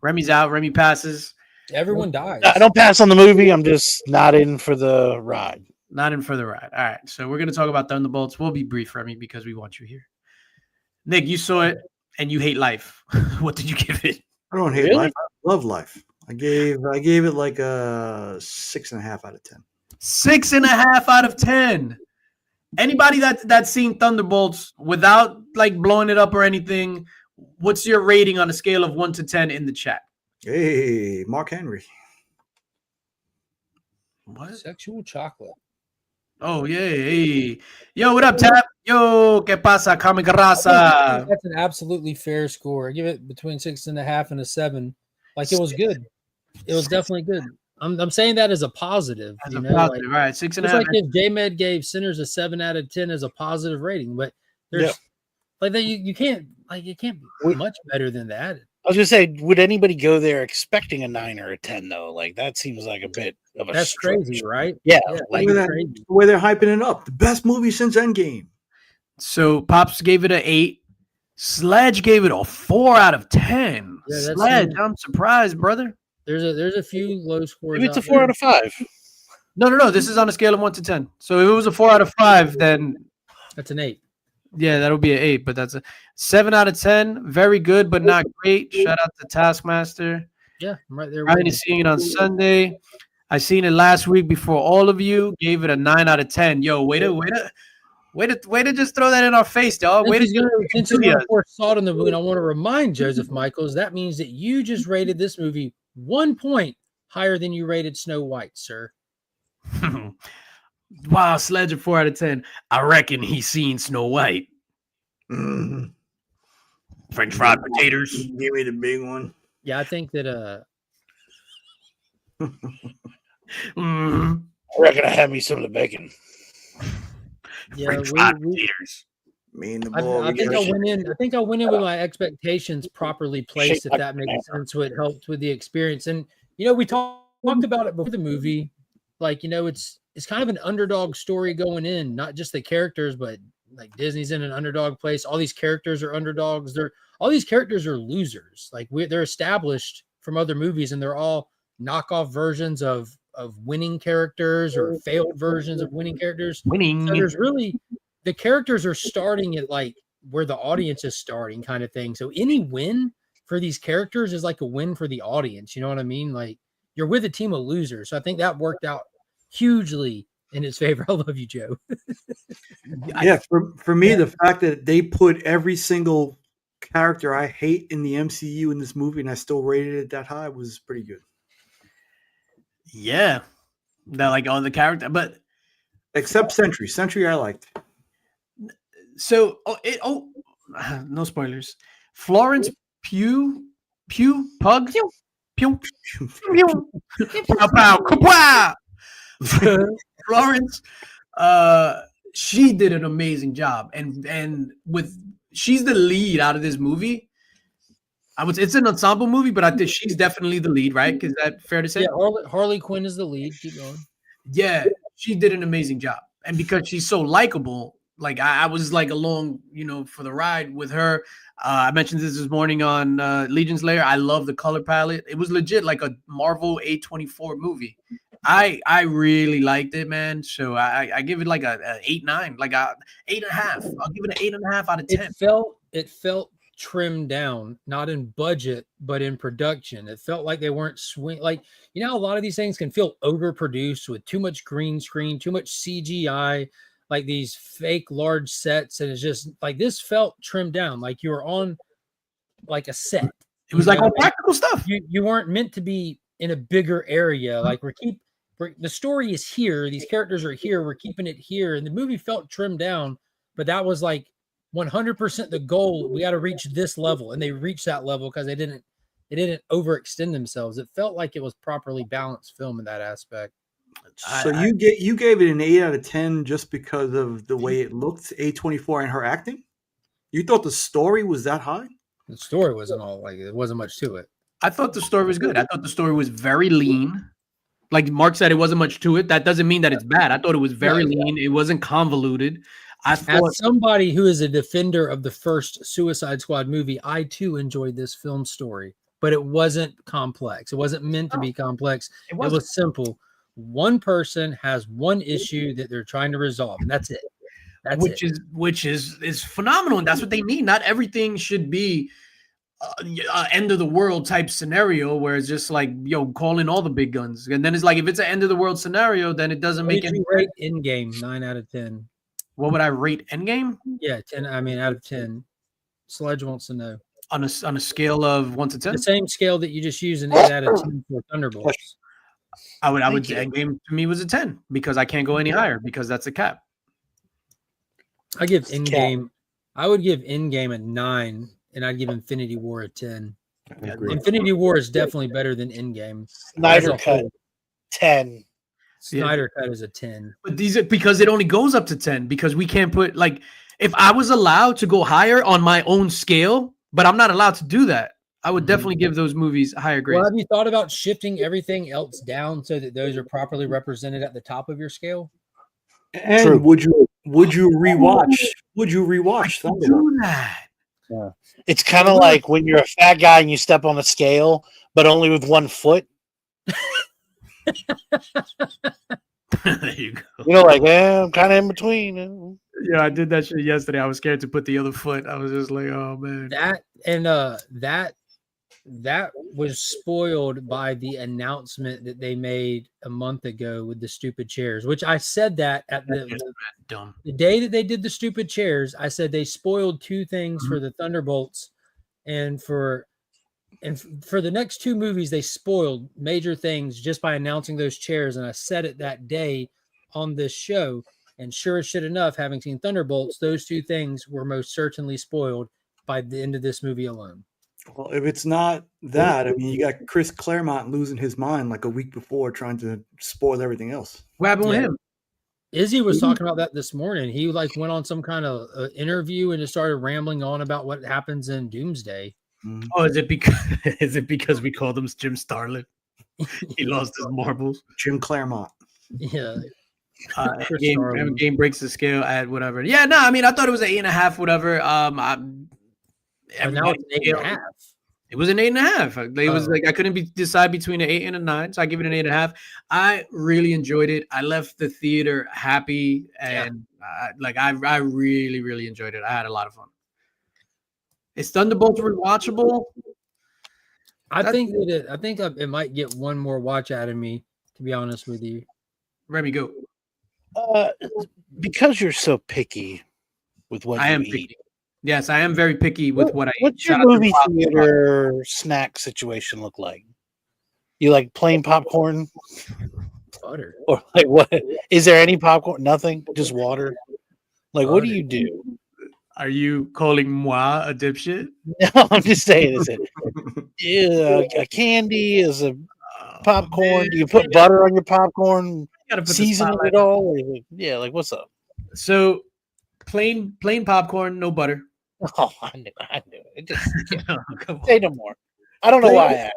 Remy's out. Remy passes. Everyone dies. I don't pass on the movie. I'm just not in for the ride. Not in for the ride. All right, so we're going to talk about Thunderbolts. We'll be brief, Remy, because we want you here. Nick, you saw it, and you hate life. What did you give it? I don't hate Really? life. I love life. I gave it like a 6.5 out of 10. 6.5 out of 10. Anybody that's seen Thunderbolts without like blowing it up or anything, what's your rating on a scale of 1 to 10 in the chat? Hey, Mark Henry. What? Sexual chocolate. Oh yeah, hey. Yo, what up, Tap? Yo, ¿qué pasa, Comic Raza? That's an absolutely fair score. I give it between 6.5 and a 7. Like, it was good. It was definitely good. I'm saying that as a positive. As you a know, positive, like, right? it's 6.5. like if J-Med gave Sinners a 7 out of 10 as a positive rating, but there's like that you can't be much better than that. I was gonna say, would anybody go there expecting a 9 or a 10 though? Like that seems like a bit of a That's stretch. crazy, right? Yeah, Yeah, like Look at that, crazy. the way they're hyping it up. The best movie since Endgame. So Pops gave it an 8. Sledge gave it a 4 out of 10. Yeah, that's Sledge, huge. I'm surprised, brother. There's a few low scores. maybe it's a out 4 there. out of 5. No. This is on a scale of 1 to 10. So if it was a 4 out of 5, then That's an 8. yeah, that'll be an 8. But that's a 7 out of 10. Very good, but not great. Shout out to Taskmaster. Yeah, I'm right there. Trying With to you. see it on Sunday. I seen it last week before all of you. Gave it a 9 out of 10. Yo, way to just throw that in our face, dog. Way to Since he's going to pour salt in the wound, I want to remind Joseph Michaels that means that you just rated this movie 1 point higher than you rated Snow White, sir. Wow, Sledge a 4 out of 10. I reckon he's seen Snow White. Mm. French fried potatoes. Give me the big one. Yeah, I think that Mm, I reckon I had me some of the bacon. yeah, French fried we potatoes. Me and the I, boy. I think I went in. I think I went in with my expectations properly placed, if that makes sense. What helped with the experience, and we talked about it before the movie. Like, it's kind of an underdog story going in, not just the characters, but like Disney's in an underdog place. All these characters are underdogs. All these characters are losers. Like they're established from other movies, and they're all knockoff versions of winning characters or failed versions of winning characters. Winning. So there's really the characters are starting at like where the audience is starting, kind of thing. So any win for these characters is like a win for the audience. You know what I mean? Like you're with a team of losers. So I think that worked out hugely in his favor. I love you, Joe. Yeah, for me, the fact that they put every single character I hate in the MCU in this movie and I still rated it that high was pretty good. Yeah. That like all the character, but Except Sentry. Sentry I liked. so no spoilers. Florence Pugh Pug Pew Pow, pow, kapwa! Florence, she did an amazing job, and she's the lead out of this movie. It's an ensemble movie, but I think she's definitely the lead, right? Is that fair to say? Yeah, Harley Quinn is the lead. Keep going. Yeah, she did an amazing job, and because she's so likable, like I was like along, for the ride with her. I mentioned this morning on Legion's Lair. I love the color palette. It was legit like a Marvel A24 movie. I really liked it, man. So I give it like a 8.9, like a 8.5. I'll give it an 8.5 out of 10. It felt trimmed down, not in budget, but in production. It felt like they weren't like, a lot of these things can feel overproduced with too much green screen, too much CGI, like these fake large sets. And it's just like, this felt trimmed down. Like you were on like a set. It was like all practical stuff. You weren't meant to be in a bigger area. Like the story is here. These characters are here. We're keeping it here. And the movie felt trimmed down, but that was like 100% the goal. We got to reach this level. And they reached that level because they didn't overextend themselves. It felt like it was properly balanced film in that aspect. So you gave it an 8 out of 10 just because of the way it looked, A24 and her acting? You thought the story was that high? The story wasn't all like it wasn't much to it. I thought the story was good. I thought the story was very lean. Like Mark said, it wasn't much to it. That doesn't mean that it's bad. I thought it was very lean. It wasn't convoluted. I thought, as somebody who is a defender of the first Suicide Squad movie, I too enjoyed this film story, but it wasn't complex. It wasn't meant to be complex. It was simple. One person has one issue that they're trying to resolve, and that's it. Which is phenomenal, and that's what they need. Not everything should be end of the world type scenario where it's just like, yo, call in all the big guns. And then it's like, if it's an end of the world scenario, then it doesn't make any rate Endgame 9 out of 10. What would I rate Endgame? Yeah, 10. I mean, out of 10. Sledge wants to know on a scale of 1 to 10. The same scale that you just used an 8 out of 10 for Thunderbolts. I would Endgame to me was a 10 because I can't go any higher because that's a cap. I give Endgame. I would give Endgame a 9. And I'd give Infinity War a 10. Infinity War is definitely better than Endgame. Snyder Cut 10. Snyder Cut is a 10. But these are because it only goes up to 10 because we can't put like if I was allowed to go higher on my own scale, but I'm not allowed to do that. I would definitely give those movies a higher grade. Well, have you thought about shifting everything else down so that those are properly represented at the top of your scale? And True. would you rewatch? Would you rewatch Thunderbolts? Do that. Yeah. It's kind of like when you're a fat guy and you step on a scale, but only with one foot. There you go. You know, like, I'm kind of in between. Yeah, I did that shit yesterday. I was scared to put the other foot. I was just like, oh man. That was spoiled by the announcement that they made a month ago with the stupid chairs, which I said that at the day that they did the stupid chairs. I said they spoiled two things for the Thunderbolts and for the next two movies. They spoiled major things just by announcing those chairs. And I said it that day on this show. And sure as shit enough, having seen Thunderbolts, those two things were most certainly spoiled by the end of this movie alone. Well, if it's not that, I mean, you got Chris Claremont losing his mind like a week before trying to spoil everything else. What happened with him? Izzy was talking about that this morning. He like went on some kind of interview and just started rambling on about what happens in Doomsday. Oh, is it because we called him Jim Starlin? He lost his marbles. Jim Claremont. Yeah. Game breaks the scale at whatever. Yeah, no, I mean, I thought it was an 8.5, whatever. Now it's 8.5. It was an 8.5. It was like I couldn't decide between an 8 and a 9, so I give it an 8.5. I really enjoyed it. I left the theater happy, and I really, really enjoyed it. I had a lot of fun. Is Thunderbolts rewatchable? I think it might get one more watch out of me, to be honest with you. Remy, go. Because you're so picky with what I am eat. picky. Yes, I am very picky with what I eat. What's your movie theater snack situation look like? You like plain popcorn? Butter. Or like what? Is there any popcorn? Nothing? Just water? Like, what do you do? Are you calling moi a dipshit? No, I'm just saying, is it a candy? Is a popcorn? Do you put butter on your popcorn? Season it all? Or yeah, like what's up? So plain popcorn, no butter. Oh, I knew it. Just say no more. I don't know why I asked.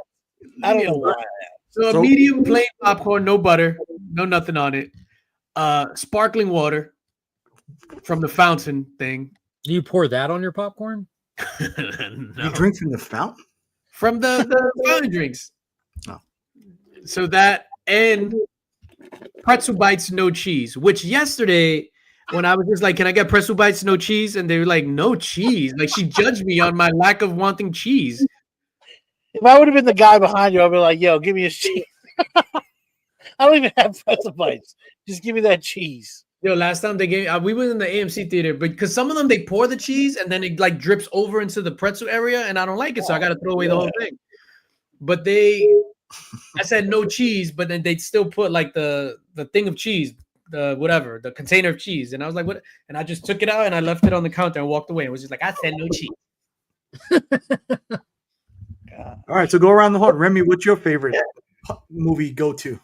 I don't know why I asked. So a medium plain popcorn, no butter, no nothing on it. Sparkling water from the fountain thing. Do you pour that on your popcorn? No. You drink from the fountain? From the fountain drinks. Oh. So that and pretzel bites, no cheese, which yesterday when I was just like, can I get pretzel bites, no cheese? And they were like, no cheese. Like she judged me on my lack of wanting cheese. If I would have been the guy behind you, I'd be like, yo, give me a cheese. I don't even have pretzel bites. Just give me that cheese. Yo, last time they gave, we were in the AMC theater, but because some of them, they pour the cheese and then it like drips over into the pretzel area and I don't like it. So I got to throw away the whole thing. But I said no cheese, but then they'd still put like the thing of cheese, the container of cheese. And I was like, what? And I just took it out and I left it on the counter and walked away. It was just like, I said no cheese. All right, so go around the horn. Remy, what's your favorite movie go-to?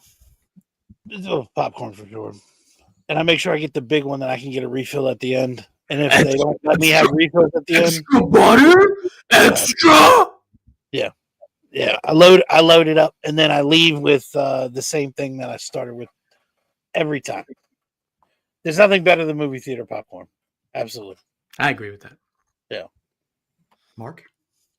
Oh, popcorn for sure. And I make sure I get the big one that I can get a refill at the end. And if they don't let me have refills at the end, Extra butter? Extra? yeah, I load it up, and then I leave with the same thing that I started with every time. There's nothing better than movie theater popcorn. Absolutely. I agree with that. Mark?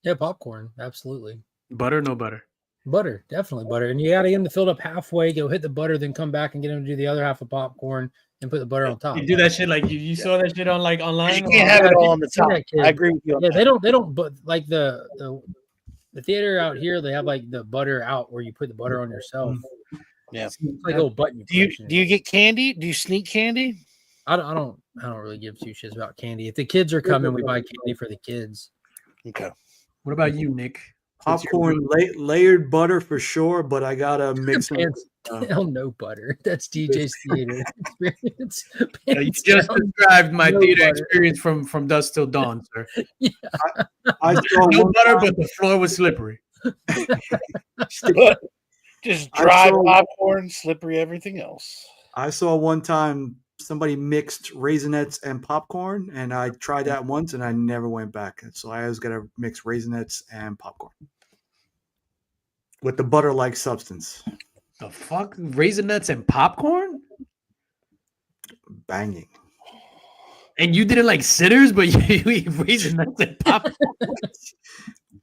Yeah, popcorn. Absolutely. Butter, no butter. Butter, definitely butter. And you got to get them filled up halfway, go hit the butter, then come back and get them to do the other half of popcorn and put the butter on top. You do that shit like you saw that shit on like online? You can't have it all on the Seen top. that, kid. I agree with you on Yeah, that. they don't, but like the theater out here, they have like the butter out where you put the butter on yourself. Yeah. It's like a little button. Do you get candy? Do you sneak candy? I don't really give two shits about candy. If the kids are coming, we buy candy for the kids. Okay. What about you, Nick? Popcorn, layered butter for sure, but I gotta mix it. Pants down, no butter. That's DJ's theater experience. You Pants just down, described my no theater butter. experience from dusk till dawn, sir. I saw No one butter, time- but the floor was slippery. Just I dry saw- popcorn, slippery, everything else. I saw one time somebody mixed Raisinets and popcorn, and I tried that once, and I never went back. So I always gotta mix Raisinets and popcorn with the butter-like substance. The fuck? Raisinets and popcorn? Banging. And you didn't like sitters, but you eat Raisinets and popcorn?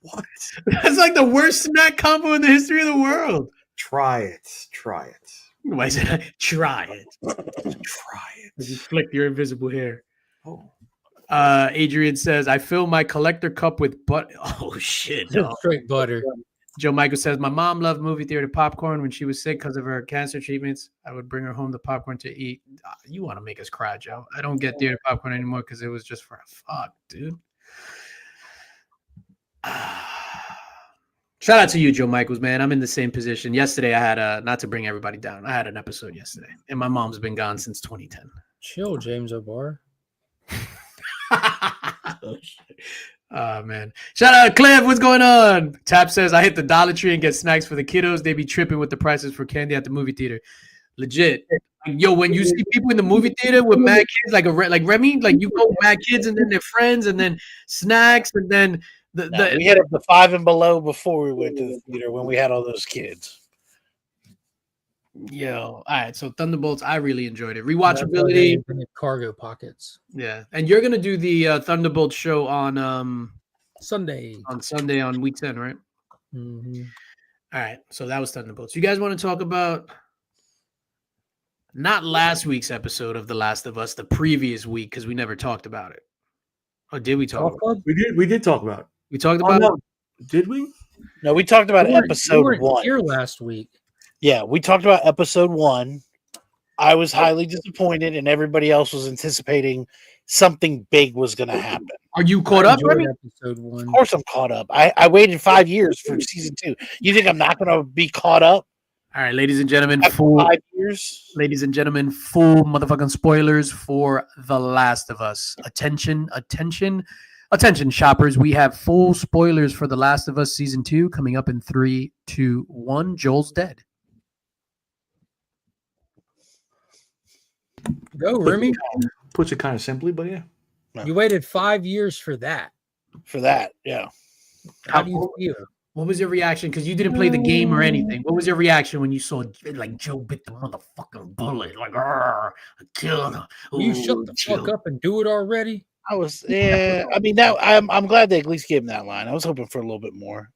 What? That's like the worst snack combo in the history of the world. Try it. Try it. Why said I try it? Try As you it. flick your invisible hair. Oh. Adrian says, I fill my collector cup with butter. Oh, shit. No. Straight butter. Joe Michael says, my mom loved movie theater popcorn when she was sick because of her cancer treatments. I would bring her home the popcorn to eat. You want to make us cry, Joe. I don't get theater popcorn anymore because it was just for a fuck, dude. Shout out to you, Joe Michaels, man. I'm in the same position. Yesterday, I had not to bring everybody down. I had an episode yesterday, and my mom's been gone since 2010. Chill, James O'Barr. Oh, man. Shout out, Cliff. What's going on? Tap says, I hit the Dollar Tree and get snacks for the kiddos. They be tripping with the prices for candy at the movie theater. Legit. Yo, when you see people in the movie theater with mad kids, like Remy, like you go with mad kids and then their friends and then snacks and then We hit up the 5 and below before we went to the theater when we had all those kids. Yo, all right. So Thunderbolts, I really enjoyed it. That's why Rewatchability. they have cargo pockets. Yeah. And you're gonna do the Thunderbolt show on Sunday. Sunday on week 10, right? Mhm. All right. So that was Thunderbolts. You guys want to talk about not last week's episode of The Last of Us, the previous week, because we never talked about it. Or did we talk Golf about club? We did talk about it. We talked Oh, about no. Did we? No, we talked about You weren't- you episode weren't 1. here last week. Yeah, we talked about episode 1. I was highly disappointed, and everybody else was anticipating something big was going to happen. Are you caught I up, enjoyed Remy? episode 1. Of course, I'm caught up. I waited 5 years for season 2. You think I'm not going to be caught up All right, ladies and gentlemen, after full 5 years? full motherfucking spoilers for The Last of Us. Attention, shoppers. We have full spoilers for The Last of Us season 2 coming up in 3, 2, 1. Joel's dead. Go, Remy. Puts it kind of simply, but yeah. You waited 5 years for that. For that, yeah. How do you feel? What was your reaction? Because you didn't play the game or anything. What was your reaction when you saw like Joe bit the motherfucking bullet? Like, I killed him. Will you shut the fuck up and do it already? I was, yeah. I mean, now I'm glad they at least gave him that line. I was hoping for a little bit more.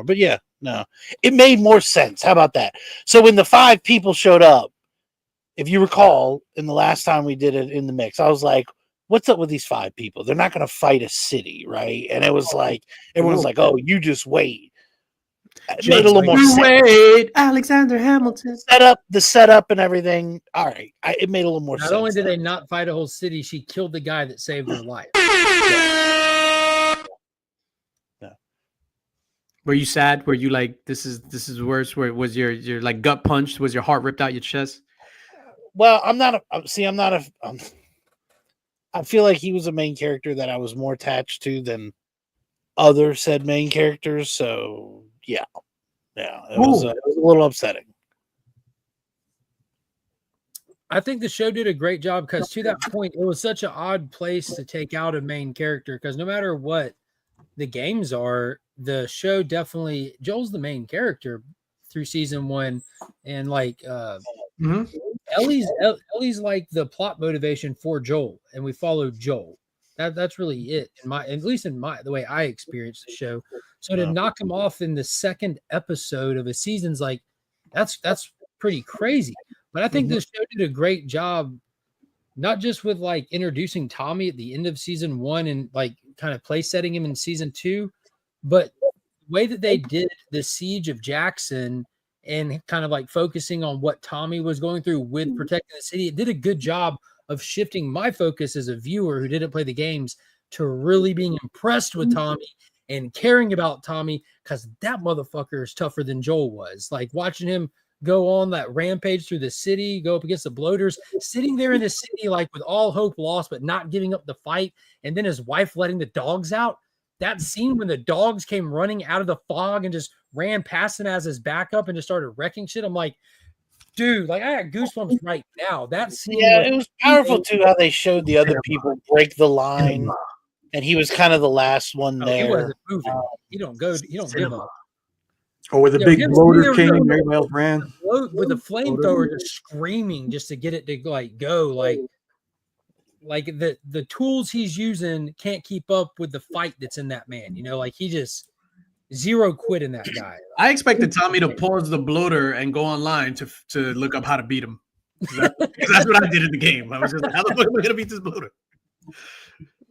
But yeah, no, it made more sense. How about that? So when the 5 people showed up, if you recall, in the last time we did it in the mix, I was like, what's up with these 5 people? They're not going to fight a city, right? And it was like, everyone's like, oh, you just wait. It made a little more sense. Wait, Alexander Hamilton. The setup and everything. All right. It made a little more sense. Not only did they not fight a whole city, she killed the guy that saved her life. Were you sad? Were you like, this is worse? Where was your like gut punched? Was your heart ripped out your chest? Well, I feel like he was a main character that I was more attached to than other said main characters. So yeah, it was a little upsetting. I think the show did a great job because to that point, it was such an odd place to take out a main character because no matter what the games are, the show definitely Joel's the main character through season 1, and like Mhm. Ellie's like the plot motivation for Joel, and we follow Joel. That's really it in my, at least in my, the way I experienced the show. So to knock him off in the second episode of a season's like that's pretty crazy. But I think this show did a great job, not just with like introducing Tommy at the end of season 1 and like kind of play setting him in season 2, but the way that they did the siege of Jackson and kind of like focusing on what Tommy was going through with protecting the city, it did a good job of shifting my focus as a viewer who didn't play the games to really being impressed with Tommy and caring about Tommy, because that motherfucker is tougher than Joel was. Like watching him go on that rampage through the city, go up against the bloaters, sitting there in the city like with all hope lost, but not giving up the fight. And then his wife letting the dogs out. That scene when the dogs came running out of the fog and just ran past him as his backup and just started wrecking shit. I'm like, dude, like I got goosebumps right now. That scene, it was powerful too how they showed the other people break the line, and he was kind of the last one he there. wasn't moving. He don't give up. Or with a Yeah, big him bloater sitting there king, everybody else ran. with the flamethrower just screaming just to get it to like go. Like the tools he's using can't keep up with the fight that's in that man. You know, like he just zero quit in that guy. I expected Tommy to pause the bloater and go online to look up how to beat him. That's what I did in the game. I was just like, how the fuck am I gonna beat this bloater?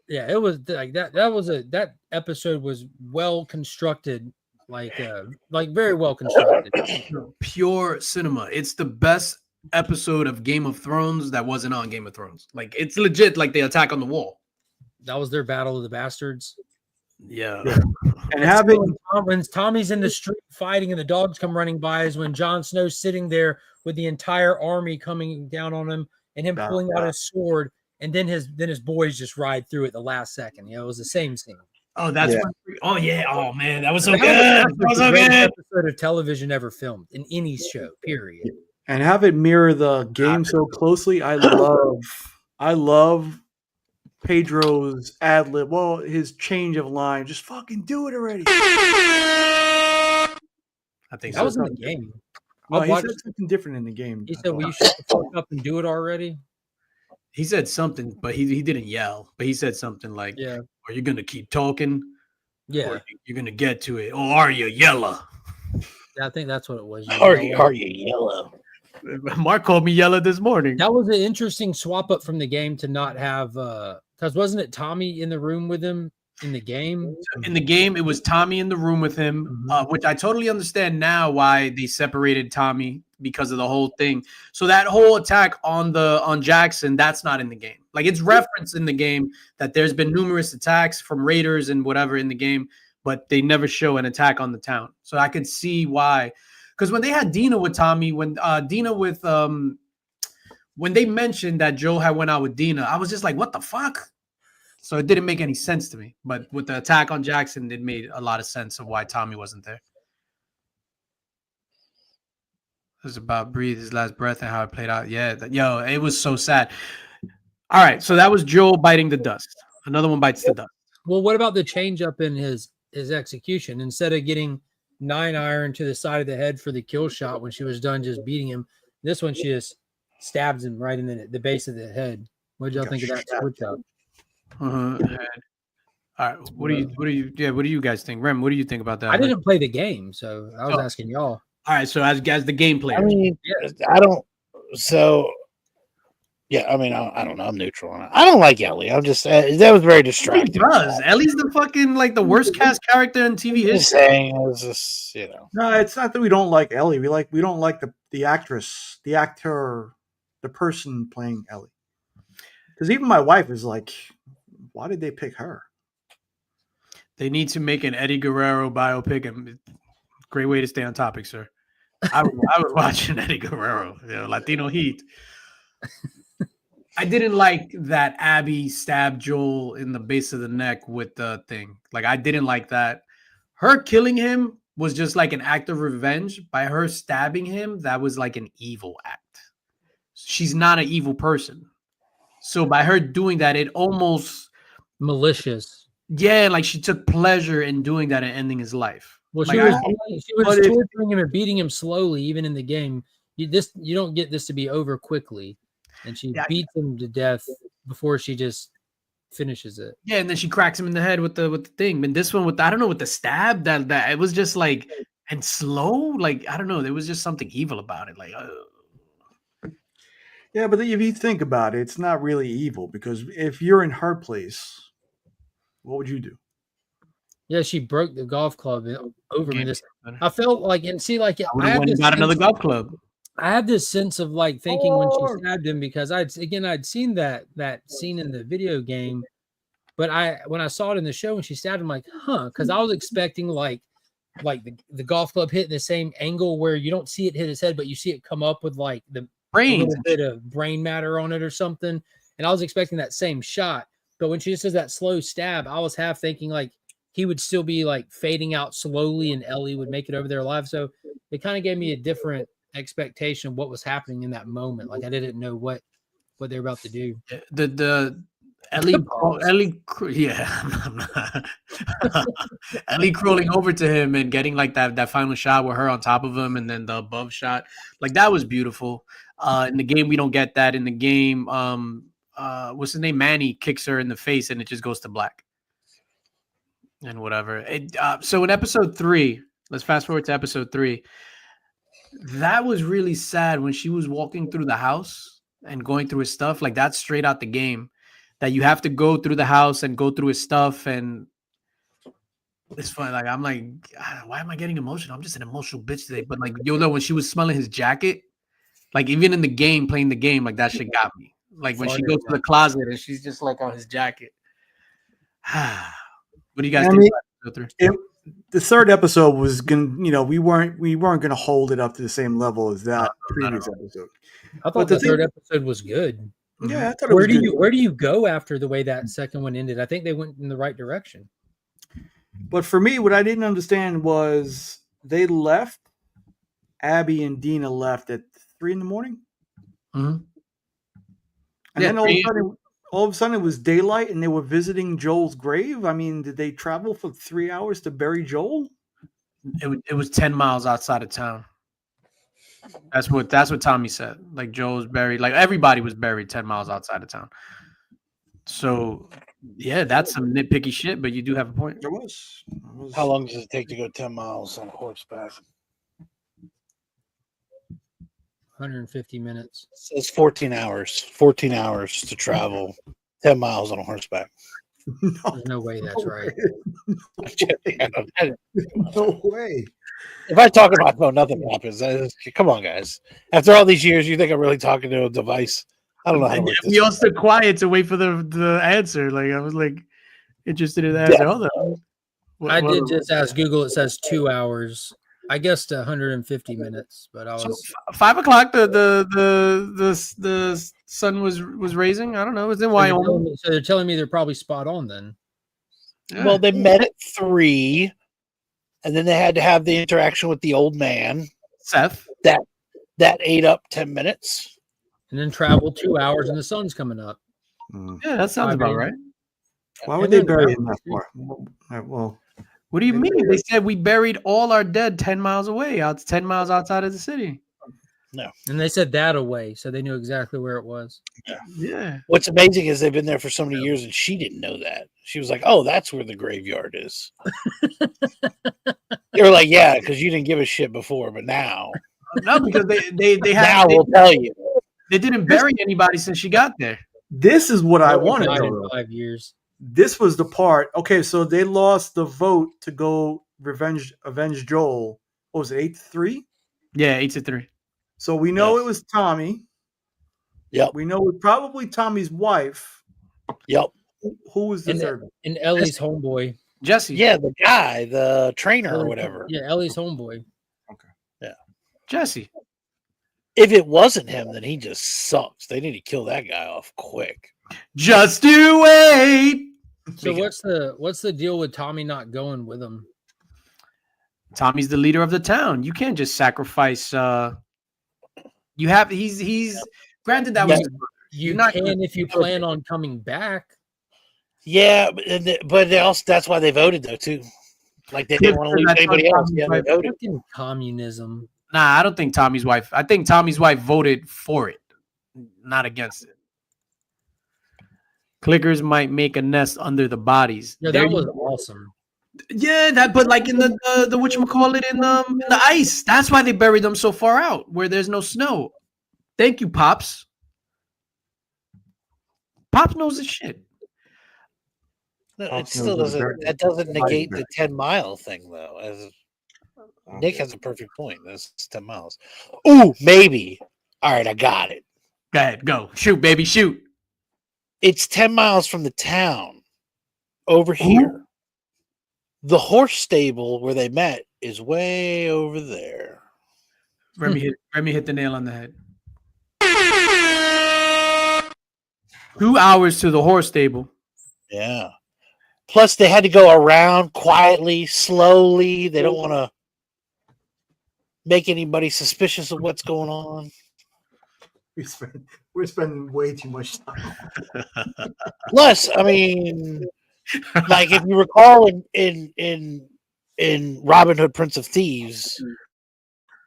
Yeah, it was like that. That episode was well constructed, like very well constructed. Pure cinema. It's the best episode of Game of Thrones that wasn't on Game of Thrones. Like it's legit. Like the attack on the wall. That was their Battle of the Bastards. Yeah. And having when Tommy's in the street fighting and the dogs come running by is when Jon Snow's sitting there with the entire army coming down on him and him pulling out his sword, and then his boys just ride through it the last second. You know, it was the same scene. Oh, that's oh yeah. Oh man, that was so good. That That was the so greatest good. episode of television ever filmed in any show, period. and have it mirror the game so closely. I love Pedro's ad lib. Well, his change of line. Just fucking do it already. I think That was in the game. No, I he watched- said something different in the game. He said, "Will you shut the fuck up and do it already?" He said something, but he didn't yell. But he said something like, Yeah, "Are you gonna keep talking? yeah. Or you're gonna get to it? Or are you yellow?" I think that's what it was. Are you yellow? Mark called me yellow this morning. That was an interesting swap up from the game to not have because wasn't it Tommy in the room with him in the game? In the game, it was Tommy in the room with him, which I totally understand now why they separated Tommy because of the whole thing. So that whole attack on Jackson, that's not in the game. Like it's referenced in the game that there's been numerous attacks from raiders and whatever in the game, but they never show an attack on the town. So I could see why. Because when they had Dina with Tommy, when they mentioned that Joe had went out with Dina, I was just like, what the fuck? So it didn't make any sense to me. But with the attack on Jackson, it made a lot of sense of why Tommy wasn't there. It was about breathe his last breath and how it played out. Yeah, it was so sad. All right, so that was Joel biting the dust. Another one bites the dust. Well, what about the change up in his execution? Instead of getting 9-iron to the side of the head for the kill shot when she was done just beating him, this one she just stabs him right in the base of the head. What did y'all think of that switch up? All right, what do you guys think? Rem, what do you think about that? I didn't play the game, so I was asking y'all. All right, so as the game player, I mean, I don't. So, yeah, I mean, I don't know. I'm neutral on it. I don't like Ellie. I'm just that was very distracting. Ellie's the fucking like the worst cast character in TV Just history. saying, it was just No, it's not that we don't like Ellie. We don't like the actress, the actor, the person playing Ellie. Because even my wife is like, why did they pick her? They need to make an Eddie Guerrero biopic. And great way to stay on topic, sir. I was watching Eddie Guerrero, Latino Heat. I didn't like that Abby stabbed Joel in the base of the neck with the thing. Like, I didn't like that. Her killing him was just like an act of revenge. By her stabbing him, that was like an evil act. she's not an evil person. So by her doing that, it almost Malicious. like she took pleasure in doing that and ending his life. Well, Like, she was but if- torturing him and beating him slowly, even in the game. You don't get this to be over quickly, and she Yeah. beats him to death before she just finishes it. Yeah, and then she cracks him in the head with the thing. And this one with I don't know with the stab that it was just like and slow. Like I don't know, there was just something evil about it. Like Yeah, but if you think about it, it's not really evil because if you're in her place, what would you do? Yeah, she broke the golf club over me. Game This better. I felt like, and see, like I I would have have went and this got another sense- golf club. I have this sense of like thinking when she stabbed him because I'd seen that scene in the video game, but when I saw it in the show when she stabbed him, like, because I was expecting like the golf club hit in the same angle where you don't see it hit his head, but you see it come up with like the Brains. little bit of brain matter on it or something. And I was expecting that same shot, but when she just does that slow stab, I was half thinking like he would still be like fading out slowly and Ellie would make it over there alive. So it kind of gave me a different expectation of what was happening in that moment. Like I didn't know what they were about to do. The Ellie, Ellie crawling over to him and getting like that final shot with her on top of him, and then the above shot, like that was beautiful. In the game, we don't get that. In the game, what's his name? Manny kicks her in the face, and it just goes to black, and whatever. So in episode 3, let's fast forward to episode 3. That was really sad when she was walking through the house and going through his stuff. Like that's straight out the game. That you have to go through the house and go through his stuff, and it's funny. Like I'm like, why am I getting emotional? I'm just an emotional bitch today. But like, you know, when she was smelling his jacket, like even in the game, playing the game, like that shit got me. Like when she goes to the closet and she's just like on his jacket. What do you guys think about episode 3? The third episode was gonna, we weren't gonna hold it up to the same level as that previous episode. I thought the third episode was good. Yeah, I thought it was good. Where do you go after the way that second one ended? I think they went in the right direction. But for me, what I didn't understand was they left. Abby and Dina left at 3 a.m. Mhm. And then all of a sudden it was daylight and they were visiting Joel's grave. I mean, did they travel for 3 hours to bury Joel? It was 10 miles outside of town. That's what Tommy said. Like Joe was buried, like everybody was buried 10 miles outside of town. So yeah, that's some nitpicky shit, but you do have a point. There was. How long does it take to go 10 miles on horseback? 150 minutes. It's 14 hours. 14 hours to travel 10 miles on a horseback. There's no way that's right. No way. If I talk about phone, nothing happens. Come on, guys. After all these years, you think I'm really talking to a device? I don't know how to work this. We all stood quiet to wait for the answer. Like I was like interested in the answer. Yeah. Hold on. I did just ask Google. It says 2 hours. I guessed 150 minutes, but I was So 5 o'clock. The sun was raising. I don't know. It's in Wyoming. So they're telling me they're probably spot on then. Yeah. Well, they met at 3, and then they had to have the interaction with the old man. Seth. That ate up 10 minutes. And then travel 2 hours and the sun's coming up. Yeah, that sounds about right. Why would they bury him that far? Well, What do you mean? They said we buried all our dead 10 miles away, 10 miles outside of the city. And they said that away, so they knew exactly where it was. Yeah. What's amazing is they've been there for so many years, and she didn't know that. She was like, "Oh, that's where the graveyard is." They were like, "Yeah, because you didn't give a shit before, but now, No, because they now we'll tell you." they didn't bury anybody since she got there. this is what I wanted Died to in know. 5 years. This was the part. Okay, so they lost the vote to go avenge Joel. What was it, 8-3? Yeah, 8-3. So we know Yes. it was Tommy. Yep. We know it was probably Tommy's wife. Yep. Who was the And third? And Ellie's homeboy. Jesse. Yeah, the guy, the trainer or whatever. Yeah, Ellie's homeboy. Jesse. If it wasn't him, then he just sucks. They need to kill that guy off quick. Just you wait. So what's the deal with Tommy not going with him? Tommy's the leader of the town. You can't just sacrifice. He's Granted, that was his brother. You You're not can gonna- if you plan on coming back. Yeah, but they also that's why they voted though too. Like they didn't want to lose That's anybody on else. Tommy's Yeah, they wife. voted. Fucking communism. Nah, I don't think Tommy's wife. I think Tommy's wife voted for it, not against it. Clickers might make a nest under the bodies. Yeah, There that you was go. awesome. Yeah, that. But like in the whatchamacallit in the ice. That's why they buried them so far out where there's no snow. Thank you, Pops. Pops knows his shit. No, it Pops still knows what's doesn't. better. That doesn't negate better. the 10-mile thing though. As Nick has a perfect point. That's 10 miles. Ooh, maybe. All right, I got it. Go ahead, go shoot, baby, shoot. It's 10 miles from the town over here. The horse stable where they met is way over there. Remy hit the nail on the head. 2 hours to the horse stable. Yeah. Plus, they had to go around quietly, slowly. They don't want to make anybody suspicious of what's going on. We're spending way too much time. Plus, I mean, like if you recall in Robin Hood, Prince of Thieves,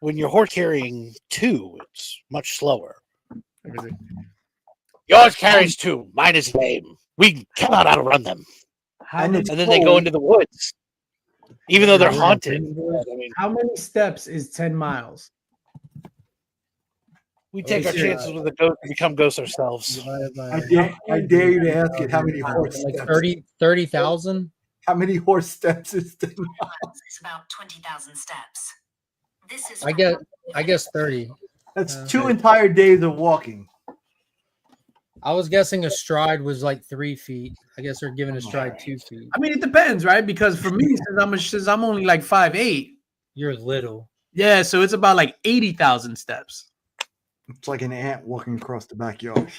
when you're horse carrying 2, it's much slower. Yours carries 2. Mine is lame. We cannot outrun them. And it's And then they go into the woods, even though they're Yeah, haunted. I mean, How many steps is 10 miles? we take our Yeah. chances with the ghost to become ghosts ourselves. I dare you to ask it how many horse Like steps. 30,000. How many horse steps is 10 miles? It's about 20,000 steps. This is I guess 30. That's 2 entire days of walking. I was guessing a stride was like 3 feet. I guess they're giving a stride 2 feet. I mean, it depends, right? Because for me, since I'm only like 5'8", You're little. yeah, so it's about like 80,000 steps. It's like an ant walking across the backyard.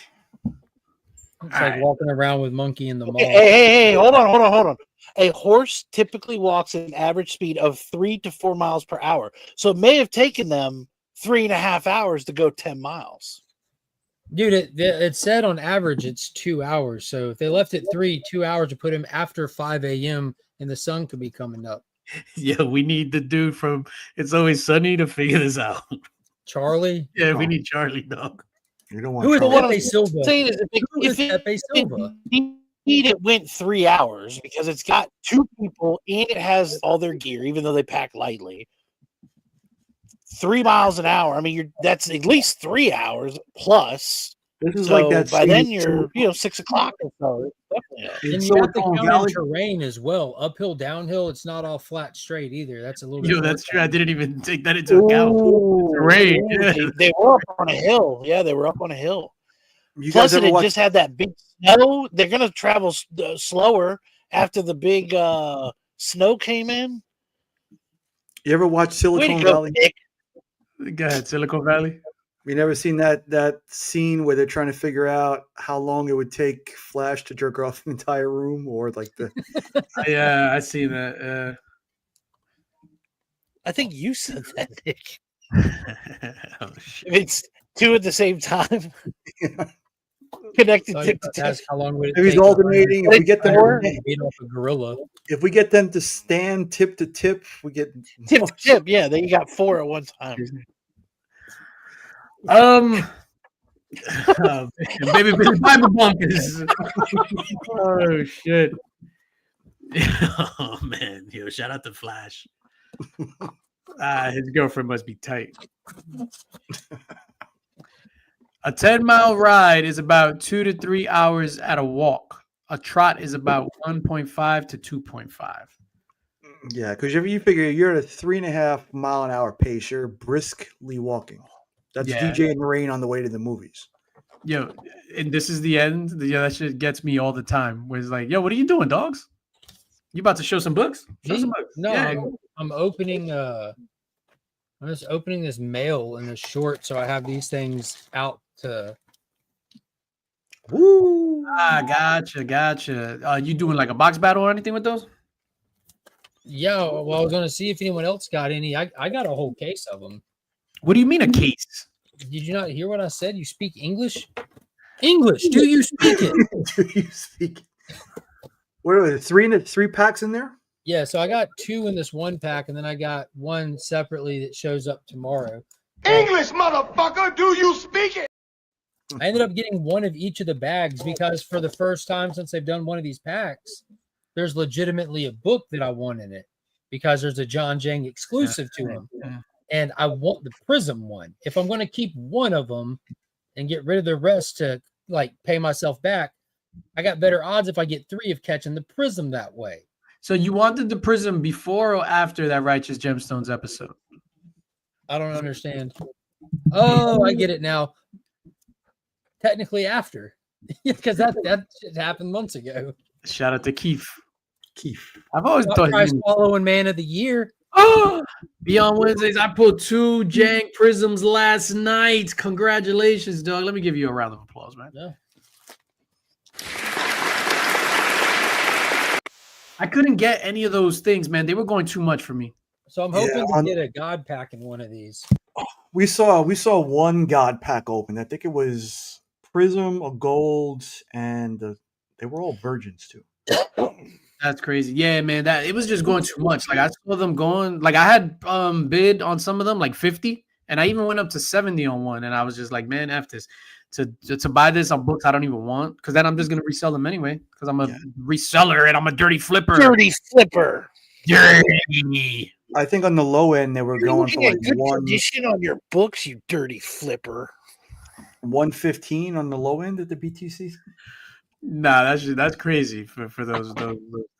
It's like Alright. walking around with Monkey in the mall. Hey, hold on. A horse typically walks at an average speed of 3 to 4 miles per hour. So it may have taken them 3.5 hours to go 10 miles. Dude, it said on average it's 2 hours. So if they left it 2 hours to put him after 5 a.m. and the sun could be coming up. Yeah, we need the dude from It's Always Sunny to figure this out. Charlie? Yeah, we need Charlie, dog. You don't want Who is trouble. what I'm Pepe Silva? Saying is Who is Pepe Silva? it went 3 hours because it's got 2 people and it has all their gear, even though they pack lightly. 3 miles an hour. I mean, that's at least 3 hours plus. This is So like that. by scene then in you're 6 o'clock or so. Definitely. And So you have it's to all count valley- in terrain as well. Uphill, downhill. It's not all flat straight either. That's a little bit. Yo, more that's true. I challenging. didn't even take that into account. Terrain, yeah. They were up on a hill. Yeah, they were up on a hill. You Plus, guys it ever had watch? just had that big snow. They're going to travel slower after the big snow came in. You ever watch Way to Silicon go, Valley? Nick. Go ahead, Silicon Valley. You never seen that scene where they're trying to figure out how long it would take Flash to jerk off an entire room, or like the Yeah, I see that. I think you said that, Nick. Oh, shit. If it's 2 at the same time, connected So tip you to have to ask tip. how long would it if he's take? alternating. If we get them, Or- Beat off a gorilla. if we get them to stand tip to tip, we get Tip to tip. Yeah, then you got 4 at one time. Baby Bible bunkers. Oh shit. Oh man, yo, shout out to Flash. His girlfriend must be tight. A 10-mile ride is about 2 to 3 hours at a walk. A trot is about 1.5 to 2.5. yeah. Because if you figure you're at a 3.5 mile an hour pace, you're briskly walking. That's Yeah. DJ in the rain on the way to the movies. Yo, and this is the end. Yeah, that shit gets me all the time. Where it's like, yo, what are you doing, dogs? You about to show some books? Show Me? some books. No, Yeah. I'm opening I'm just opening this mail in the short, so I have these things out to. Woo! Gotcha. You doing like a box battle or anything with those? Yeah, well, I was gonna see if anyone else got any. I got a whole case of them. What do you mean a case? Did you not hear what I said? You speak English? English. Do you speak it? Do you speak? What are there, three packs in there? Yeah, so I got 2 in this one pack, and then I got 1 separately that shows up tomorrow. English, motherfucker, do you speak it? I ended up getting 1 of each of the bags because for the first time since they've done one of these packs, there's legitimately a book that I want in it because there's a John Jang exclusive to him. And I want the Prism one. If I'm going to keep one of them and get rid of the rest to like pay myself back, I got better odds if I get 3 of catching the Prism that way. So you wanted the Prism before or after that Righteous Gemstones episode? I don't understand. Oh, I get it now. Technically after. Because that shit happened months ago. Shout out to Keith. Keith. I've always thought Prize following man of the year. Oh, Beyond Wednesdays, I pulled 2 Jank Prisms last night. Congratulations, dog. Let me give you a round of applause, man. Yeah. I couldn't get any of those things, man. They were going too much for me. So I'm hoping to get a God pack in one of these. We saw 1 God pack open. I think it was Prism, a gold, and they were all virgins too. That's crazy. Yeah, man. It was just going too much. Like I saw them going. Like I had bid on some of them like 50, and I even went up to 70 on one. And I was just like, man, F this. To buy this on books I don't even want, because then I'm just gonna resell them anyway. Because I'm a reseller and I'm a dirty flipper. Dirty flipper. Dirty. I think on the low end they were going for like good condition on your books, you dirty flipper. 115 on the low end at the BTC. Nah, that's crazy for those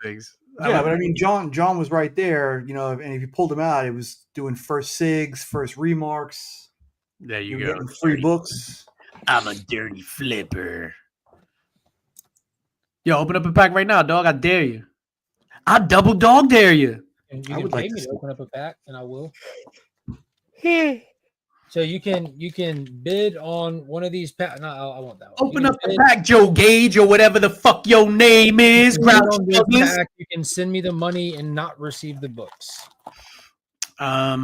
things. Yeah, but I mean, John was right there, you know, and if you pulled him out, it was doing first SIGs, first remarks. There you You're go. getting free books. I'm a dirty flipper. Yo, open up a pack right now, dog. I dare you. I double dog dare you. And you I can would pay like me to to open up a pack, and I will. Hmm. So you can bid on one of these packs. No, I want that one. Open up the pack, Joe Gage, or whatever the fuck your name is. Grouch Douglas. You can send me the money and not receive the books. How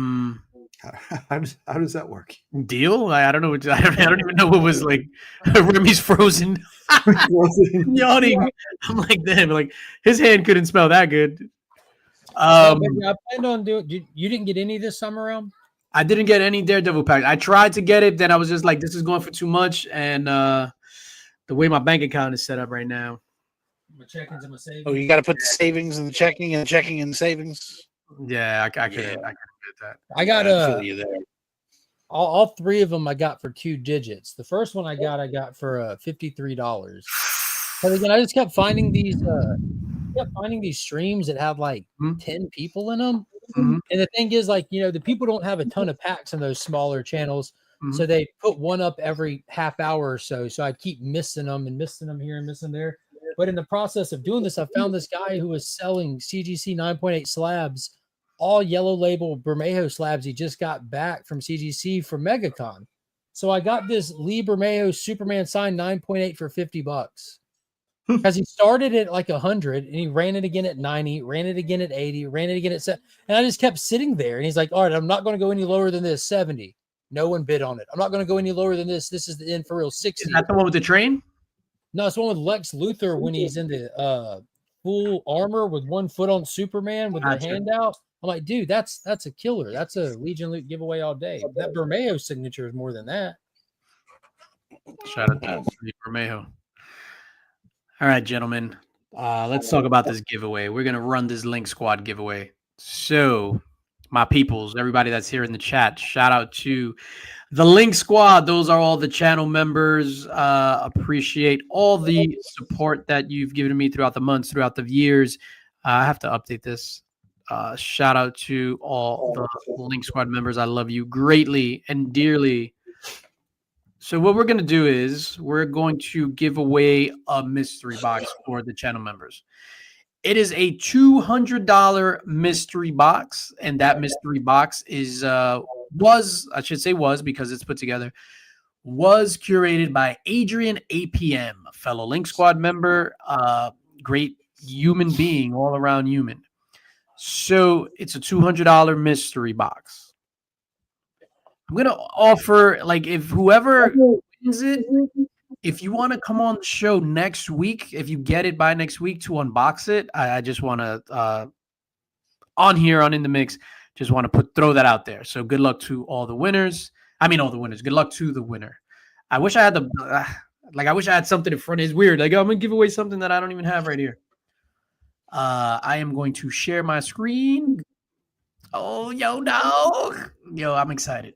does that work? Deal? I don't know. I don't even know what was like. Remy's frozen, yawning. I'm like, damn. Like his hand couldn't spell that good. I planned on doing. You didn't get any this summer around? I didn't get any Daredevil pack. I tried to get it, then I was just like, this is going for too much. And the way my bank account is set up right now. My check-ins and my savings. Oh, you got to put the savings in the checking and checking in the savings. Yeah, I couldn't get that. I got I feel you there. all 3 of them I got for 2 digits. The first one I got for $53. But again, I just kept finding these streams that have like 10 people in them. Mm-hmm. And the thing is, like, you know, the people don't have a ton of packs in those smaller channels. Mm-hmm. So they put one up every half hour or so. So I keep missing them here and missing there. But in the process of doing this, I found this guy who was selling CGC 9.8 slabs, all yellow label Bermejo slabs. He just got back from CGC for MegaCon. So I got this Lee Bermejo Superman signed 9.8 for $50. Because he started at like 100 and he ran it again at 90, ran it again at 80, ran it again at 7. And I just kept sitting there. And he's like, all right, I'm not going to go any lower than this, 70. No one bid on it. I'm not going to go any lower than this. This is the end for real, 60. Is that the one with the train? No, it's one with Lex Luthor when he's in the full armor with one foot on Superman with the hand out. I'm like, dude, that's a killer. That's a Legion Loot giveaway all day. That Bermejo signature is more than that. Shout out to Bermejo. All right, gentlemen. Let's talk about this giveaway. We're going to run this Link Squad giveaway. So, my peoples, everybody that's here in the chat, shout out to the Link Squad. Those are all the channel members. Appreciate all the support that you've given me throughout the months, throughout the years. I have to update this. Shout out to all the Link Squad members. I love you greatly and dearly. So what we're going to do is we're going to give away a mystery box for the channel members. It is a $200 mystery box, and that mystery box is was because it's put together, was curated by Adrian APM, a fellow Link Squad member, great human being, all around human. So it's a $200 mystery box. I'm gonna offer, like, if whoever wins it, if you want to come on the show next week, if you get it by next week to unbox it, I just want to on here on In the Mix, just want to throw that out there. So good luck to all the winners. I mean, all the winners. Good luck to the winner. I wish I had I wish I had something in front. It's weird. Like, I'm gonna give away something that I don't even have right here. I am going to share my screen. Oh, yo, dog. Yo, I'm excited.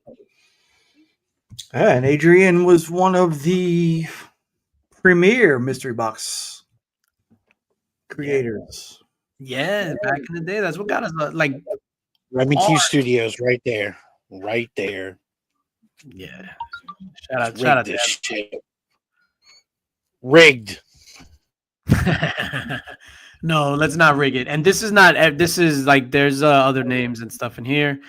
Yeah, and Adrian was one of the premier mystery box creators. Yeah, back in the day, that's what got us like. Remy Q Art. Studios, right there. Yeah. Shout out Rigged to this shit. Rigged. No, let's not rig it. And this is not. This is like there's other names and stuff in here.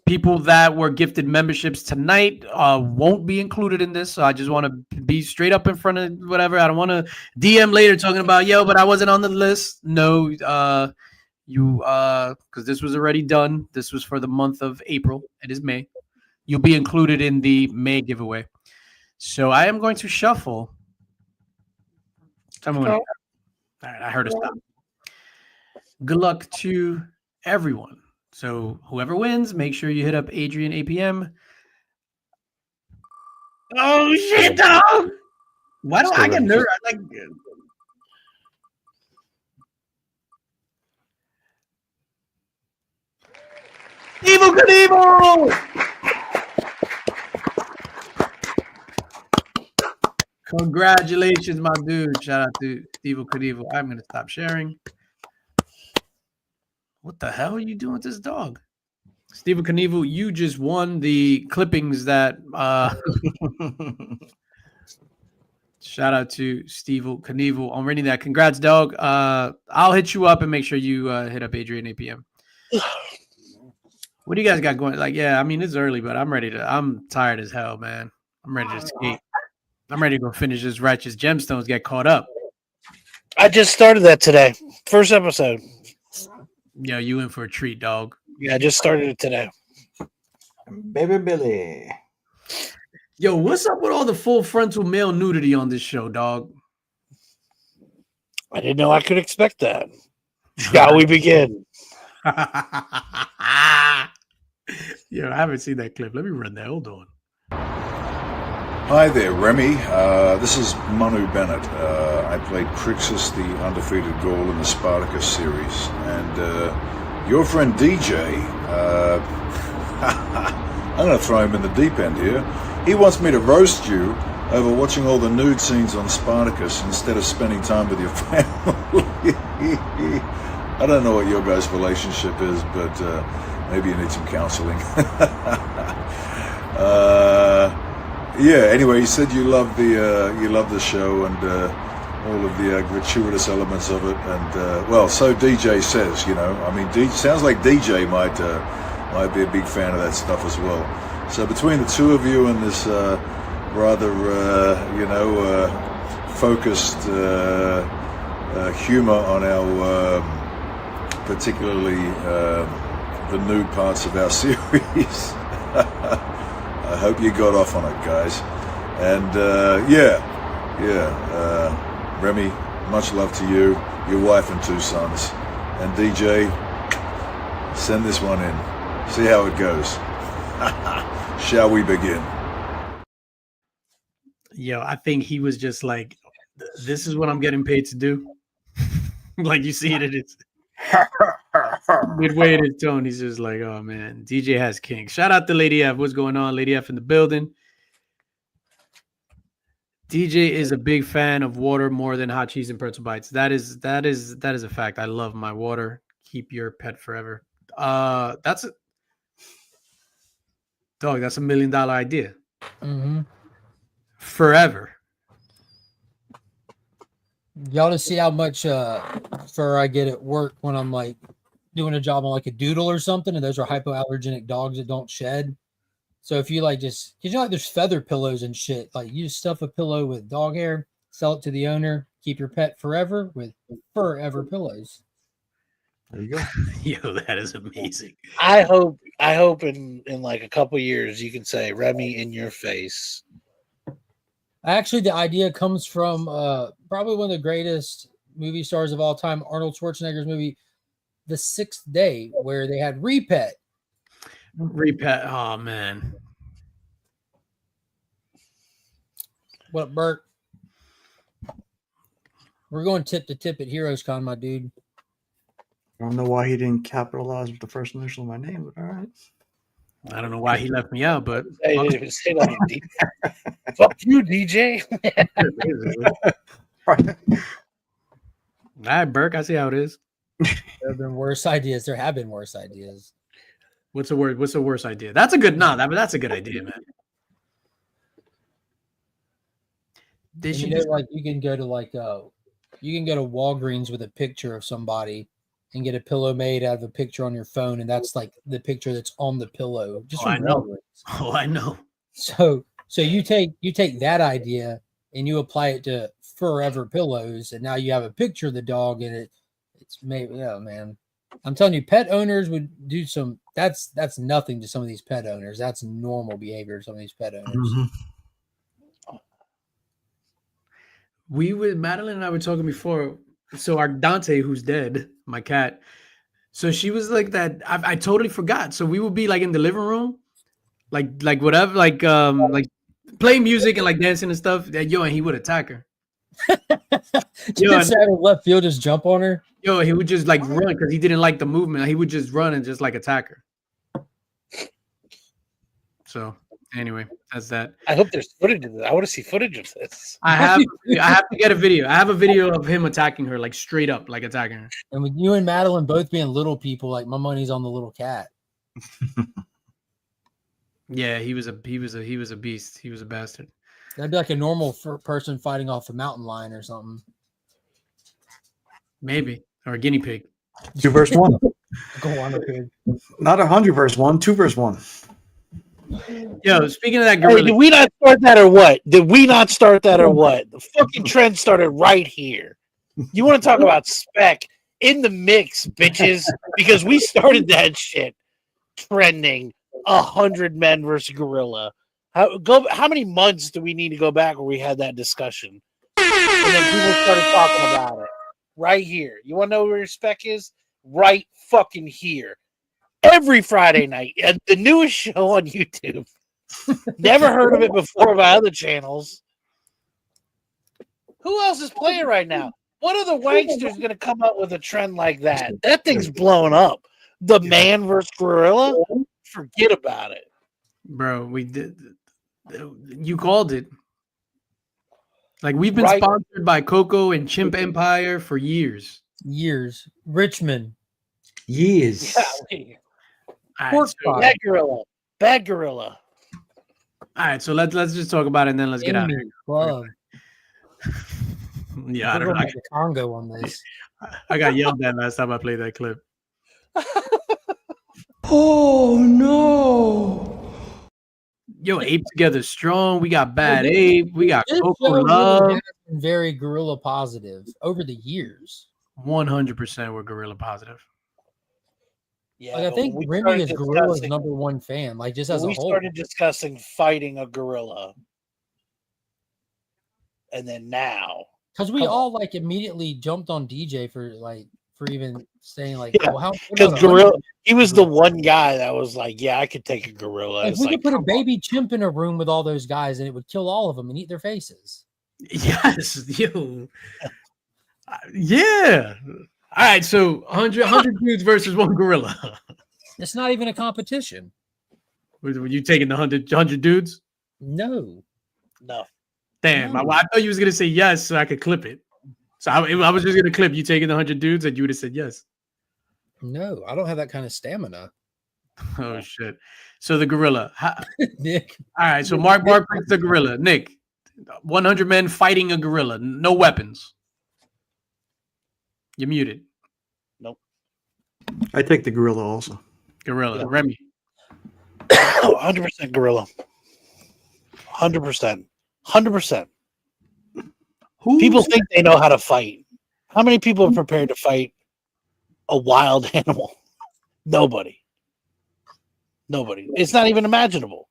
People that were gifted memberships tonight won't be included in this. So I just want to be straight up in front of whatever. I don't want to DM later talking about, yo, but I wasn't on the list. No, you because this was already done. This was for the month of April. It is May. You'll be included in the May giveaway. So I am going to shuffle. Tell me when. All right, I heard a stop. Good luck to everyone. So whoever wins, make sure you hit up Adrian APM. Oh shit, dog! Why do I get nervous? Like, Evil Knievel! Congratulations, my dude. Shout out to Evil Knievel. I'm gonna stop sharing. What the hell are you doing with this dog? Steven Knievel, you just won the clippings that shout out to Steven Knievel on reading that. Congrats, dog. I'll hit you up and make sure you hit up Adrian APM. What do you guys got going? Like, yeah, I mean, it's early, but I'm tired as hell, man. I'm ready to skate. I'm ready to go finish this Righteous Gemstones, get caught up. I just started that today. First episode. Yo, you in for a treat, dog. Yeah, I just started it today. Baby Billy. Yo, what's up with all the full frontal male nudity on this show, dog? I didn't know I could expect that. Shall we begin? Yo, I haven't seen that clip. Let me run that. Hold on. Hi there, Remy. This is Manu Bennett. I played Crixus, the undefeated Gaul in the Spartacus series. And your friend DJ, I'm going to throw him in the deep end here. He wants me to roast you over watching all the nude scenes on Spartacus instead of spending time with your family. I don't know what your guys' relationship is, but maybe you need some counseling. Yeah. Anyway, you said you love the show and all of the gratuitous elements of it, and well, so DJ says. You know, I mean, sounds like DJ might be a big fan of that stuff as well. So between the two of you and this rather focused humor on our particularly the nude parts of our series. I hope you got off on it, guys. And Remy, much love to you, your wife and two sons. And DJ, send this one in. See how it goes. Shall we begin? Yo, I think he was just like, this is what I'm getting paid to do. Like, you see it, it's midway in his tone. He's just like, oh man, DJ has king. Shout out to Lady F. What's going on? Lady F in the building. DJ is a big fan of water more than hot cheese and pretzel bites. That is a fact. I love my water. Keep your pet forever. That's a dog. That's $1 million idea. Mm-hmm. Forever. Y'all to see how much fur I get at work when I'm like doing a job on like a doodle or something, and those are hypoallergenic dogs that don't shed. So if you like just, cause you know, like there's feather pillows and shit, like you just stuff a pillow with dog hair, sell it to the owner, keep your pet forever with forever pillows. There you go. Yo, that is amazing. I hope in like a couple years you can say Remy in your face. Actually, the idea comes from probably one of the greatest movie stars of all time, Arnold Schwarzenegger's movie, The Sixth Day, where they had Repet. Repet. Oh man. What up, Bert? We're going tip to tip at Heroes Con, my dude. I don't know why he didn't capitalize with the first initial of my name, but all right. I don't know why he left me out, but Hey, didn't even say that, DJ. Fuck you, DJ. Right. all right, Burke, I see how it is. There have been worse ideas. There have been worse ideas. What's the word? What's the worst idea? That's a good that's a good idea, man. They And should you know, just, like you can go to Walgreens with a picture of somebody and get a pillow made out of a picture on your phone, and that's like the picture that's on the pillow. Just I from know. Walgreens. Oh, I know. So you take that idea and you apply it to Forever Pillows, and now you have a picture of the dog, and it's made. Yeah, man. I'm telling you, pet owners would do some. That's nothing to some of these pet owners. That's normal behavior to some of these pet owners. Mhm. Madeline and I were talking before. So our Dante, who's dead, my cat. So she was like that. I totally forgot. So we would be like in the living room, like whatever, like playing music and like dancing and stuff. And he would attack her. Just out of left field, just jump on her. He would just like run because he didn't like the movement. He would just run and just like attack her. So anyway, that's that. I hope there's footage of this. I want to see footage of this. I have to get a video. I have a video of him attacking her, like straight up, like attacking her. And with you and Madeline both being little people, like my money's on the little cat. Yeah, he was a beast. He was a bastard. That'd be like a normal person fighting off a mountain lion or something. Maybe, or a guinea pig. 2 versus 1. Go on, okay. Not 100 versus 1, 2 versus 1. Yo, speaking of that Hey, gorilla, did we not start that or what? Did we not start that or what? The fucking trend started right here. You want to talk about spec in the mix, bitches? Because we started that shit trending. 100 men versus gorilla. How many months do we need to go back where we had that discussion? And then people started talking about it. Right here. You want to know where your spec is? Right fucking here. Every Friday night. The newest show on YouTube. Never heard of it before by other channels. Who else is playing right now? What other wanksters going to come up with a trend like that? That thing's blowing up. The man versus gorilla? Forget about it. bro, we did. You called it. Like we've been Right. sponsored by Coco and Chimp Empire for years. Years. Richmond. Years. Yeah, All right, Pork so, pie. bad gorilla. Bad gorilla. all right, so let's just talk about it and then let's get out of here. Club. Yeah, I We're don't know. going back to Congo on this. I got yelled at last time I played that clip. Oh no! Yo, Ape Together Strong. We got Bad Ape. We got This Coco show really Love. has been very gorilla positive over the years. 100% we're gorilla positive. Yeah, Like I but think we Remy started is Gorilla's discussing- #1 fan. Like just as we a whole. started discussing fighting a gorilla, and then now, Because we Come on. all like immediately jumped on DJ for even saying like, Yeah, well, how because what about gorilla, 100? he was the one guy that was like, "Yeah, I could take a gorilla." Like, It's we like, could put a come on. baby chimp in a room with all those guys, and it would kill all of them and eat their faces. Yes, yo. Yeah. All right, so 100 dudes versus one gorilla. It's not even a competition. Were you taking the 100 dudes? No. No, Damn, No. I thought you was gonna say yes, so I could clip it. So I was just gonna clip you taking the 100 dudes, and you would have said yes. No, I don't have that kind of stamina. Oh shit! So the gorilla. Nick. All right, so Mark picks the gorilla. Nick, 100 men fighting a gorilla, no weapons. You're muted. I take the gorilla also. Gorilla. Yeah. Remy. 100% gorilla. 100%. 100%. Who? People think they know how to fight. How many people are prepared to fight a wild animal? Nobody. It's not even imaginable.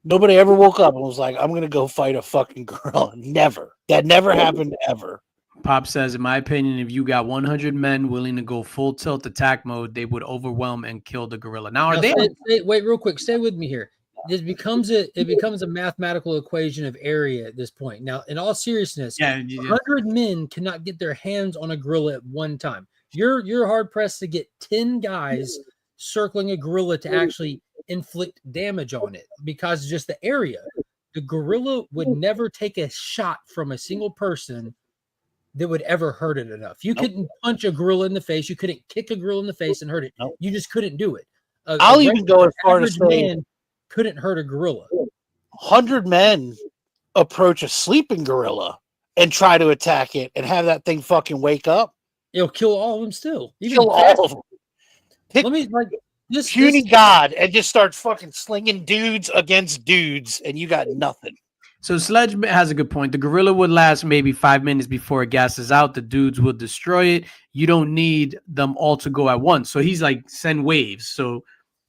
Nobody ever woke up and was like, I'm going to go fight a fucking gorilla. Never. That never happened ever. Pop says, in my opinion, if you got 100 men willing to go full tilt attack mode, they would overwhelm and kill the gorilla. Now, are Now, they? wait, real quick. Stay with me here. It becomes a mathematical equation of area at this point. Now, in all seriousness, 100 men cannot get their hands on a gorilla at one time. You're hard pressed to get 10 guys circling a gorilla to actually inflict damage on it because just the area. The gorilla would never take a shot from a single person that would ever hurt it enough. You couldn't punch a gorilla in the face. You couldn't kick a gorilla in the face and hurt it. You just couldn't do it. I'll even go as far as saying couldn't hurt a gorilla. 100 men approach a sleeping gorilla and try to attack it and have that thing fucking wake up. It'll kill all of them still. Kill all of them. Let me like this puny god and just start fucking slinging dudes against dudes, and you got nothing. So Sledge has a good point. The gorilla would last maybe 5 minutes before it gasses out. The dudes will destroy it. You don't need them all to go at once. So he's like, send waves. So,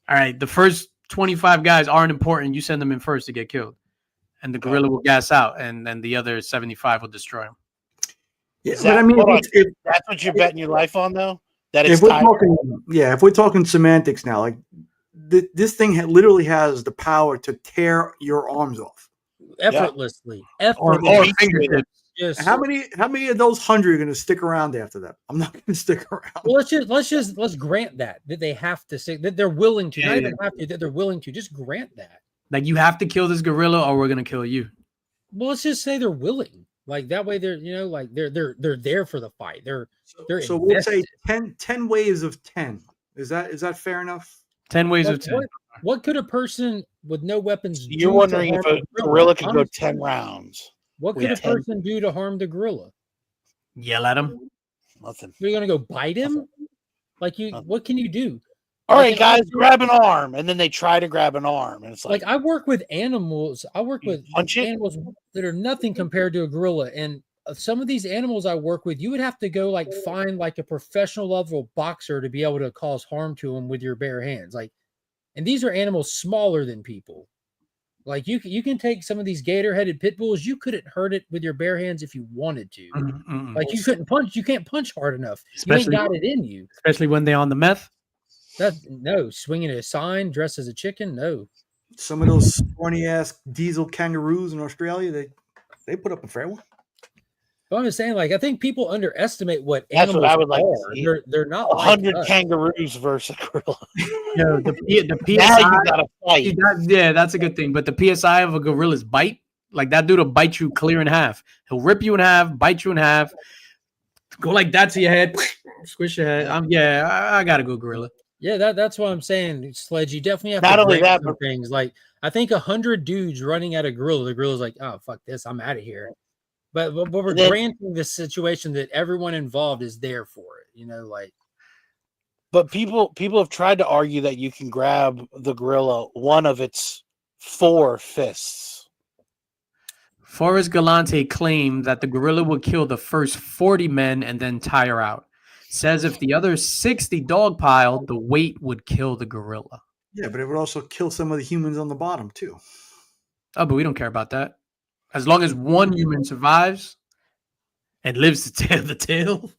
all right, the first 25 guys aren't important. You send them in first to get killed. And the gorilla will gas out, and then the other 75 will destroy him. Yeah, but I mean, that's what you're betting your life on, though? That if we're talking semantics now, like this thing literally has the power to tear your arms off effortlessly, or fingertips. Yes. How many of those 100 are going to stick around after that? I'm not going to stick around. Well, let's grant that they have to say that they're willing to. Not even have to, that they're willing to. Just grant that. Like, you have to kill this gorilla, or we're going to kill you. Well, let's just say they're willing. Like that way, they're they're there for the fight. They're so we'll say 10 waves of 10. Is that fair enough? 10 waves of 10. What could a person with no weapons? You're wondering if a gorilla could go 10 rounds. What could a person do to harm the gorilla? Yell at him. Nothing. You're gonna go bite him? Like what can you do? All right, guys, grab an arm, and then they try to grab an arm, and it's like I work with animals. I work with animals that are nothing compared to a gorilla, and some of these animals I work with, you would have to go like find like a professional level boxer to be able to cause harm to them with your bare hands. Like, and these are animals smaller than people. Like you can take some of these gator-headed pit bulls. You couldn't hurt it with your bare hands if you wanted to. Like you couldn't punch. You can't punch hard enough. Especially, you ain't got it in you. Especially when they're on the meth. No, swinging a sign, dressed as a chicken. No. Some of those scrawny ass diesel kangaroos in Australia, they put up a fair one. But I'm just saying, like, I think people underestimate what that's animals what I would like are. to see. They're not 100 like kangaroos versus a gorilla. No, the PSI. Now you gotta fight. Yeah, that's a good thing. But the PSI of a gorilla's bite, like that dude will bite you clear in half. He'll rip you in half, bite you in half, go like that to your head, squish your head. I gotta go gorilla. Yeah, that's what I'm saying, Sledge. You definitely have not to only that, but things like I think 100 dudes running at a gorilla. The gorilla's like, oh fuck this, I'm out of here. But we're granting the situation that everyone involved is there for it. Like. But people have tried to argue that you can grab the gorilla one of its 4 fists. Forrest Galante claimed that the gorilla would kill the first 40 men and then tire out. Says if the other 60 dogpiled, the weight would kill the gorilla. Yeah, but it would also kill some of the humans on the bottom too. Oh, but we don't care about that. As long as one human survives and lives to tell the tale.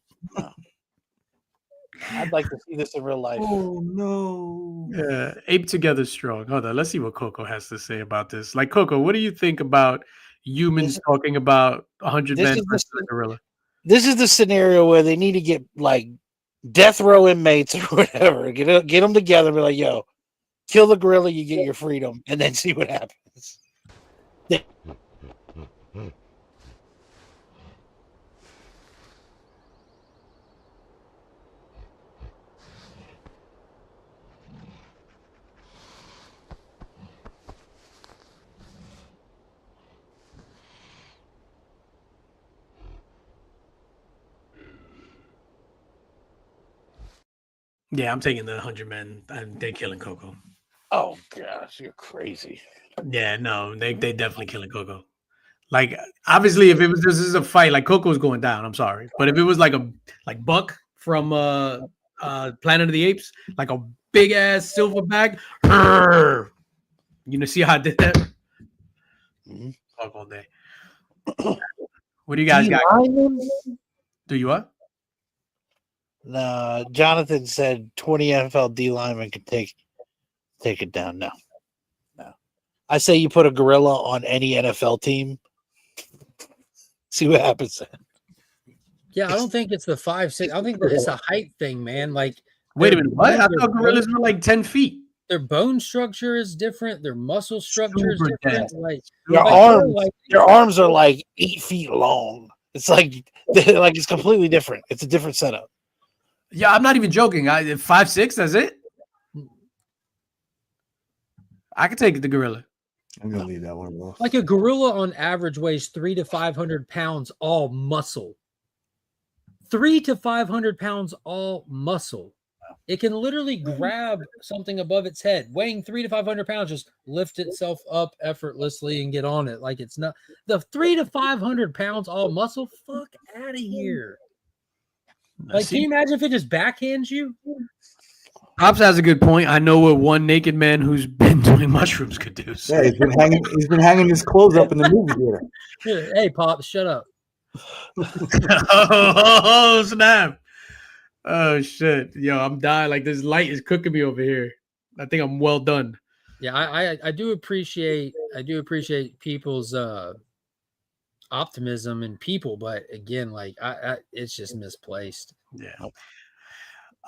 I'd like to see this in real life. Oh no. Yeah, ape together strong. Hold on, let's see what Coco has to say about this. Like, Coco, what do you think about humans talking about 100 men versus a gorilla? This is the scenario where they need to get like death row inmates or whatever. Get them together and be like, yo, kill the gorilla, you get your freedom, and then see what happens. Yeah, I'm taking the 100 men, and they're killing Coco. Oh gosh, you're crazy. Yeah, no, they definitely killing Coco. Like, obviously, if this is a fight, like Coco's going down. I'm sorry, but if it was like Buck from Planet of the Apes, like a big ass silverback. You know, see how I did that? Mhm. Talk all day. What do you guys got? Do you what? Jonathan said 20 NFL D linemen could take it down. No. I say you put a gorilla on any NFL team. See what happens then. Yeah, I don't think it's the 5'6". I don't think it's a height thing, man. Like, Wait a their minute. What? I their thought gorillas were like 10 feet. their bone structure is different. Their muscle structure is Super different. dense. Like Your like, arms, like your arms are like 8 feet long. It's like it's completely different. It's a different setup. Yeah, I'm not even joking. 5'6", that's it? I could take the gorilla. I'm gonna leave that one alone. like a gorilla on average weighs 300 to 500 pounds all muscle. 300 to 500 pounds all muscle. It can literally grab something above its head, weighing 300 to 500 pounds, just lift itself up effortlessly and get on it. Like it's not the 300 to 500 pounds all muscle. Fuck out of here. Like, can you imagine if it just backhands you? Pops has a good point. I know what one naked man who's been doing mushrooms could do. So. Yeah, he's been hanging his clothes up in the movie theater. Hey, Pop, shut up. Oh, snap. Oh, shit. Yo, I'm dying. Like, this light is cooking me over here. I think I'm well done. Yeah, I do appreciate people's optimism in people, but again, like I it's just misplaced. Yeah.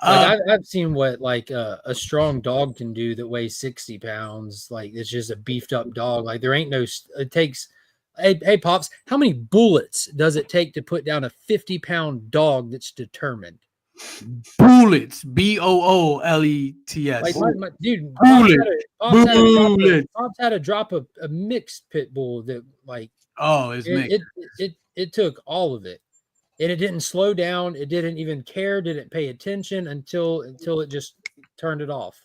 Like I've seen what like a strong dog can do that weighs 60 pounds. Like it's just a beefed up dog. Like there ain't no. It takes. Hey, Pops, how many bullets does it take to put down a 50-pound dog that's determined? Bullets. BOOLETS. Like my dude, Bullets. Pops had to drop a mixed pit bull that like. Oh, it's mixed. It took all of it. And it didn't slow down. It didn't even care. Didn't pay attention until it just turned it off.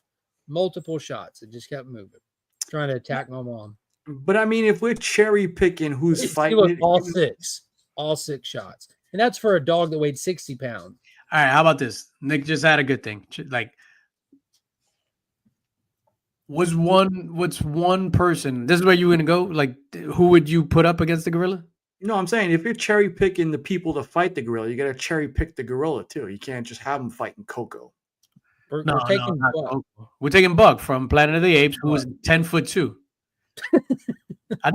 Multiple shots. It just kept moving, trying to attack my mom. But I mean, if we're cherry picking who's fighting, Look, all six shots, and that's for a dog that weighed 60 pounds. All right, how about this? Nick just had a good thing. Like, what's one person? This is where you're gonna go. Like, who would you put up against the gorilla? No, I'm saying if you're cherry picking the people to fight the gorilla, you got to cherry pick the gorilla too. You can't just have them fighting Coco. We're taking Buck. We're taking Buck from Planet of the Apes, who was 10'2". I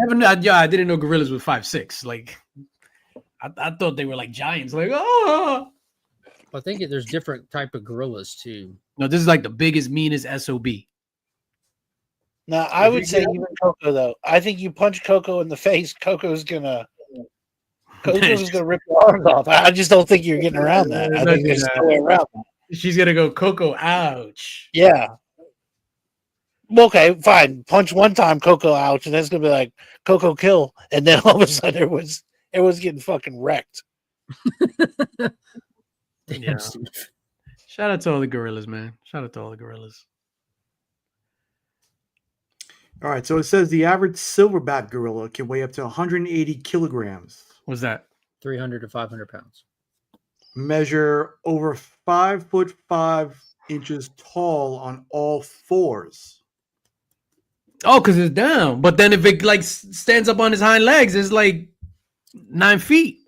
didn't know gorillas were 5'6". Like, I thought they were like giants. Like, oh. I think there's different type of gorillas too. No, this is like the biggest, meanest SOB. Now, I would say even Coco though. I think you punch Coco in the face, Coco's gonna rip your arms off. I just don't think you're getting around that. I think there's no way around that. She's gonna go, Coco, ouch. Yeah. Okay, fine. Punch one time, Coco, ouch, and then it's gonna be like Coco kill, and then all of a sudden it was getting fucking wrecked. Damn, Shout out to all the gorillas, man. Shout out to all the gorillas. All right, so it says the average silverback gorilla can weigh up to 180 kilograms. What's that? 300 to 500 pounds. Measure over 5'5" tall on all fours. Oh, because it's down. But then if it like stands up on his hind legs, it's like 9 feet.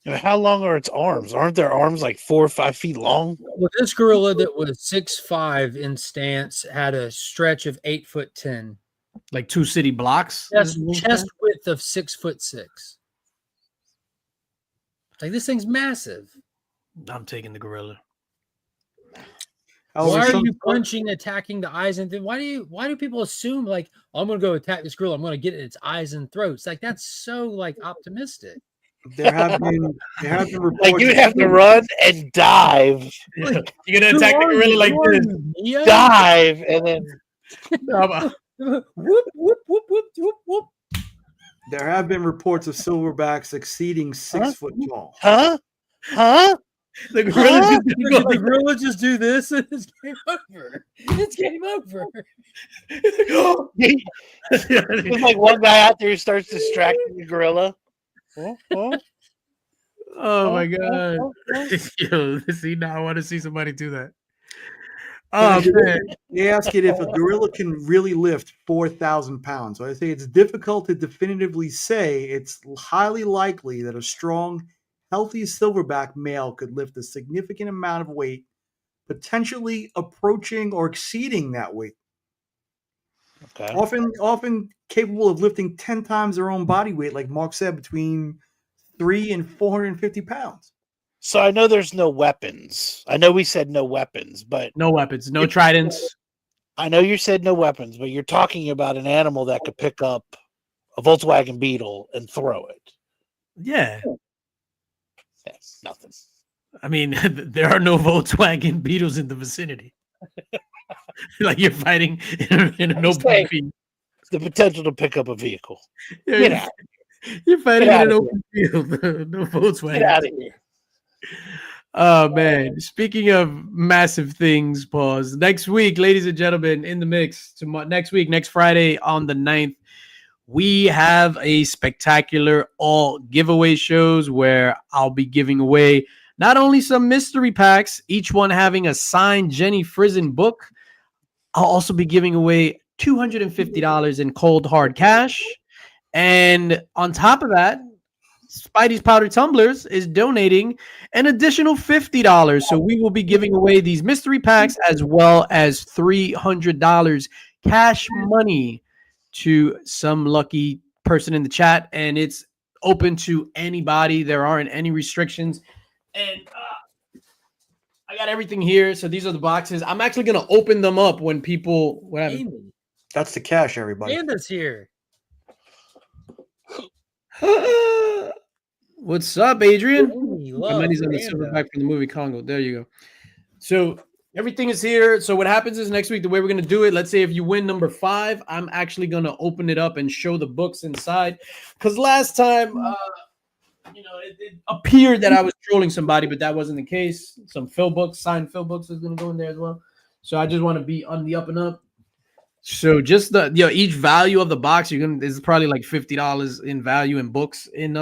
How long are its arms? Aren't their arms like 4 or 5 feet long? Well, this gorilla that was 6'5" in stance had a stretch of 8'10". Like 2 city blocks. Chest width of 6'6". Like this thing's massive. I'm taking the gorilla. Why are you punching, attacking the eyes and why do people assume like I'm gonna go attack this gorilla? I'm gonna get its eyes and throats. Like that's so like optimistic. There have been reports. Like you have to run and dive. Yeah. You're gonna attack the gorilla like this. Yeah. Dive and then whoop, whoop, whoop, whoop, whoop, whoop. There have been reports of silverbacks exceeding 6 foot tall. Huh? The gorilla just do this and it's game over. It's game over. There's like one guy out there who starts distracting the gorilla. Oh my god. Yo, see, now I want to see somebody do that. Oh So man. they ask it if a gorilla can really lift 4,000 pounds. So I say it's difficult to definitively say. It's highly likely that a strong, healthy silverback male could lift a significant amount of weight, potentially approaching or exceeding that weight. Okay. Often capable of lifting 10 times their own body weight, like Mark said, between 3 and 450 pounds. So I know there's no weapons. I know we said no weapons, but No weapons, no tridents. I know you said no weapons, but you're talking about an animal that could pick up a Volkswagen Beetle and throw it. Yeah. That's nothing. I mean, there are no Volkswagen Beetles in the vicinity. Like you're fighting in an open saying- field. The potential to pick up a vehicle. Yeah, Get out. you're fighting Get in an outta open field. No Volkswagen. Get out of here. Oh man! Speaking of massive things, pause. Next week, ladies and gentlemen, in the mix. Next week, next Friday on the 9th, we have a spectacular all giveaway shows where I'll be giving away not only some mystery packs, each one having a signed Jenny Frizen book. I'll also be giving away $250 in cold hard cash, and on top of that, Spidey's Powder Tumblers is donating an additional $50. So we will be giving away these mystery packs as well as $300 cash money to some lucky person in the chat. And it's open to anybody. There aren't any restrictions. And I got everything here. So these are the boxes. I'm actually going to open them up when people... Whatever. Amy, That's the cash, everybody. Amanda's here. What's up, Adrian? Amy My loves money's on the Amanda. silverback from the movie Congo. There you go. So everything is here. So what happens is next week, the way we're going to do it, let's say if you win number 5, I'm actually going to open it up and show the books inside. Because last time, it appeared that I was trolling somebody, but that wasn't the case. Some Phil books, signed Phil books is going to go in there as well. So I just want to be on the up and up. So just each value of the box is probably like $50 in value in books, in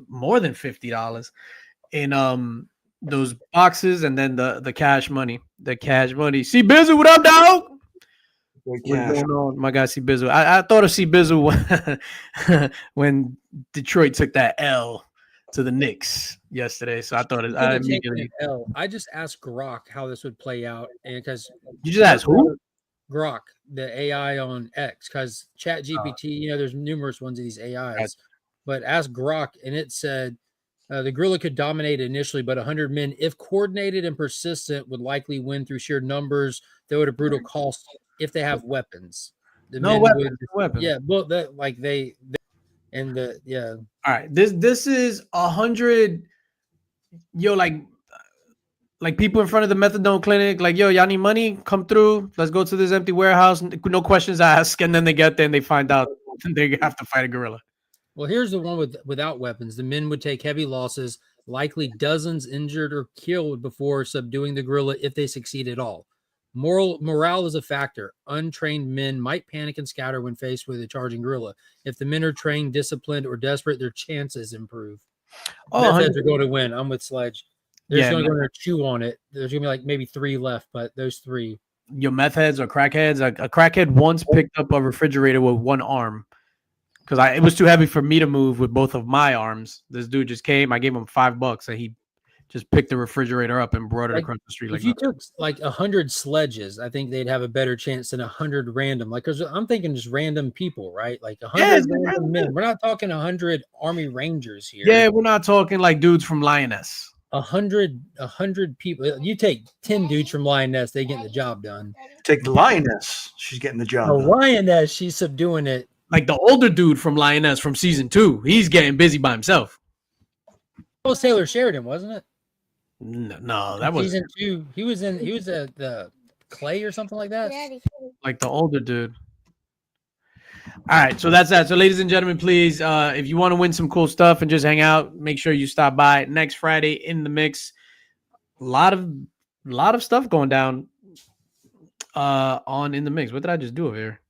more than $50 in those boxes, and then the cash money. See Bizzle, what up, dog? What's going on, my guy? See Bizzle. I thought of See Bizzle when Detroit took that L to the Knicks yesterday. So I thought I immediately. I just asked Grok how this would play out, and because You just asked who? Grok, the AI on X, because Chat GPT, there's numerous ones of these AIs, but ask Grok, and it said the gorilla could dominate initially, but 100 men, if coordinated and persistent, would likely win through sheer numbers, though at a brutal cost if they have weapons. No weapons. Yeah, well, all right. This is 100. Yo, like people in front of the methadone clinic, like, yo, y'all need money? Come through. Let's go to this empty warehouse. No questions asked. And then they get there and they find out they have to fight a gorilla. Well, here's the one without weapons. The men would take heavy losses, likely dozens injured or killed before subduing the gorilla if they succeed at all. Morale is a factor. Untrained men might panic and scatter when faced with a charging gorilla. If the men are trained, disciplined, or desperate, their chances improve. Methods are going to win. I'm with Sledge. There's going to go in there chew on it. There's going to be like maybe 3 left, but those 3. Your meth heads or crackheads. A crackhead once picked up a refrigerator with one arm because it was too heavy for me to move with both of my arms. This dude just came. I gave him $5 and he just picked the refrigerator up and brought it across the street. If you took like 100 sledges, I think they'd have a better chance than 100 random. Like, cause I'm thinking just random people, right? Like 100 random men. We're not talking 100 Army Rangers here. Yeah, we're not talking like dudes from Lioness. 100 people. You take 10 dudes from Lioness, they get the job done. Take the Lioness, she's getting the job done. Lioness, she's subduing it. Like the older dude from Lioness from season 2, he's getting busy by himself. That was Taylor Sheridan, wasn't it? No, that was season 2. He was the Clay or something like that. Like the older dude. All right, so that's that. So, ladies and gentlemen, please, if you want to win some cool stuff and just hang out, make sure you stop by next Friday in the mix. A lot of stuff going down on in the mix. What did I just do over here?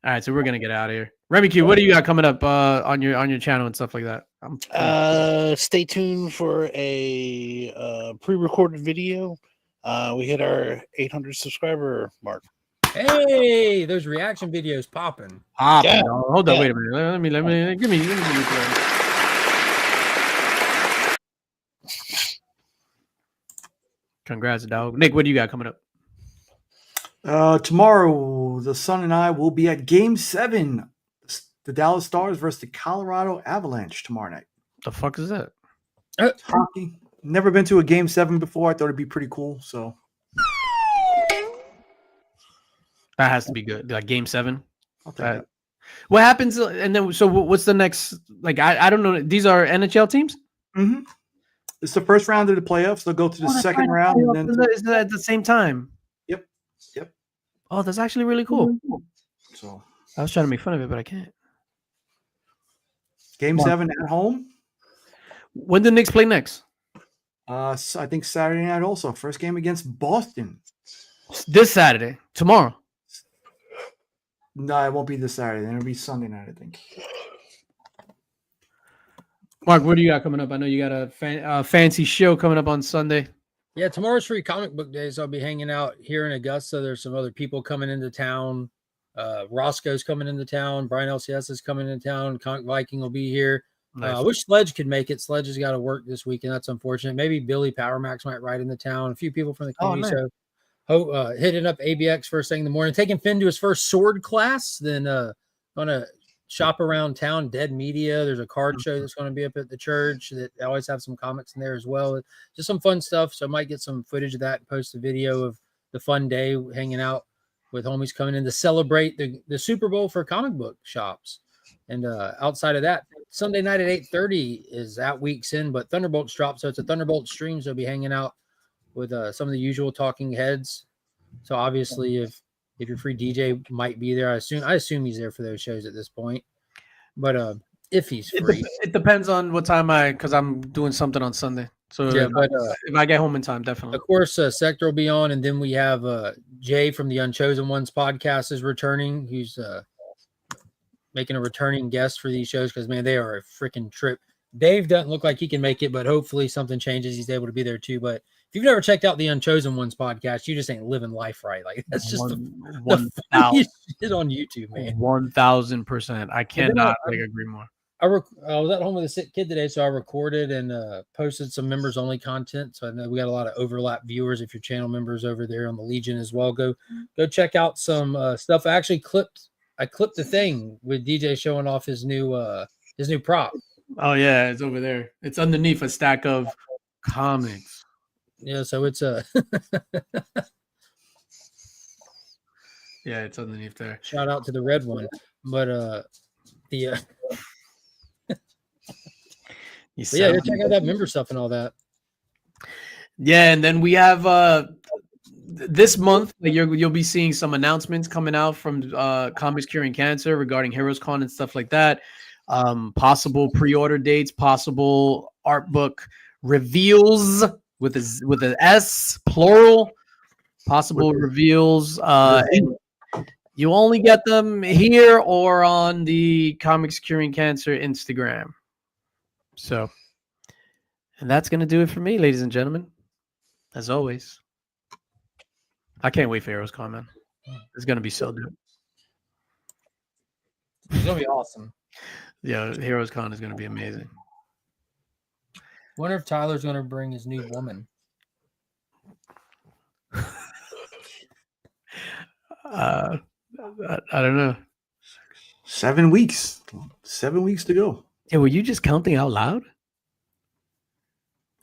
All right, so we're gonna get out of here. Remy Q, what do you got coming up on your channel and stuff like that? Stay tuned for a pre-recorded video. We hit our 800 subscriber mark. Hey, those reaction videos popping. Yeah. Hold on, wait a minute. Let me give me Congrats, dog. Nick, what do you got coming up? Tomorrow, the son and I will be at Game 7. The Dallas Stars versus the Colorado Avalanche tomorrow night. The fuck is that? Hockey. Never been to a Game 7 before. I thought it'd be pretty cool. So That has to be good. Like Game 7. I'll take that. What happens? And then, so what's the next? Like, I don't know. These are NHL teams? Mm-hmm. It's the first round of the playoffs. They'll go to the second round. And then Is that at the same time? Yep. Oh, that's actually really cool. So I was trying to make fun of it, but I can't. Game 7 at home. When the Knicks play next? So I think Saturday night also. First game against Boston. This Saturday. Tomorrow. No, it won't be this Saturday. It'll be Sunday night, I think. Mark, what do you got coming up? I know you got a fancy show coming up on Sunday. Yeah, tomorrow's free comic book day, so I'll be hanging out here in Augusta. There's some other people coming into town. Roscoe's coming into town. Brian LCS is coming into town. Comic Viking will be here. Nice. I wish Sledge could make it. Sledge has got to work this weekend. That's unfortunate. Maybe Billy Powermax might ride into town. A few people from the community. Nice. So hitting up ABX first thing in the morning. Taking Finn to his first sword class. Then going to shop around town. Dead Media. There's a card show that's going to be up at the church. That I always have some comics in there as well. Just some fun stuff. So I might get some footage of that and post a video of the fun day hanging out with homies coming in to celebrate the Super Bowl for comic book shops. And outside of that, Sunday night at 8:30 is at Weeks In, but Thunderbolts drop, so it's a Thunderbolt stream. So I'll be hanging out with some of the usual talking heads. So obviously, if you're free, DJ might be there. I assume he's there for those shows at this point. But if he's free, it depends on what time because I'm doing something on Sunday. So yeah. But if I get home in time, definitely. Of course, Sector will be on, and then we have Jay from the Unchosen Ones podcast is returning. He's making a returning guest for these shows because, man, they are a freaking trip. Dave doesn't look like he can make it, but hopefully something changes. He's able to be there too. But if you've never checked out the Unchosen Ones podcast, you just ain't living life right. Like that's just the funniest shit on YouTube, man. 1,000%. I cannot agree more. I was at home with a sick kid today, so I recorded and posted some members only content. So I know we got a lot of overlap viewers. If you're channel members over there on the Legion as well, go check out some stuff. I clipped the thing with DJ showing off his new prop. Oh yeah, it's over there. It's underneath a stack of comics. Yeah, so it's yeah, it's underneath there. Shout out to the red one, but yeah, check out that member stuff and all that. Yeah, and then we have this month you'll be seeing some announcements coming out from Comics Curing Cancer regarding Heroes Con and stuff like that. Possible pre-order dates, possible art book reveals with an S plural, possible reveals. And you only get them here or on the Comics Curing Cancer Instagram. So, and that's gonna do it for me, ladies and gentlemen. As always, I can't wait for Heroes Con, man. It's gonna be so good. It's gonna be awesome. Yeah, Heroes Con is gonna be amazing. Wonder if Tyler's gonna bring his new woman. I don't know. 7 weeks. 7 weeks to go. Yeah, were you just counting out loud?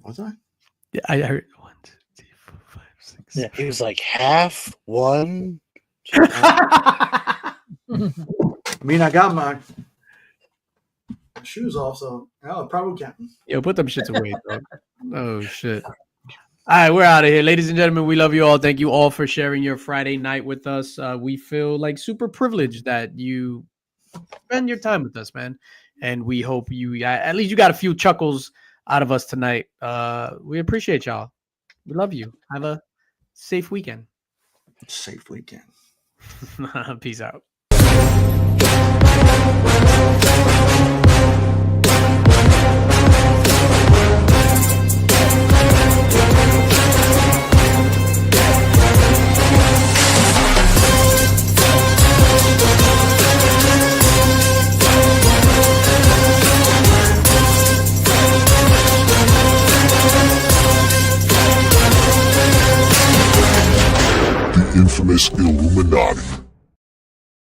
Was I? Yeah, I heard 1, 2, 3, 4, 5, 6. Yeah, he was like half one. I mean, I got my shoes off, so I'll probably count. Yo, put them shits away, dog. Oh shit. All right, we're out of here. Ladies and gentlemen, we love you all. Thank you all for sharing your Friday night with us. We feel like super privileged that you spend your time with us, man. And we hope at least you got a few chuckles out of us tonight. We appreciate y'all. We love you. Have a safe weekend. Safe weekend. Peace out. The infamous Illuminati.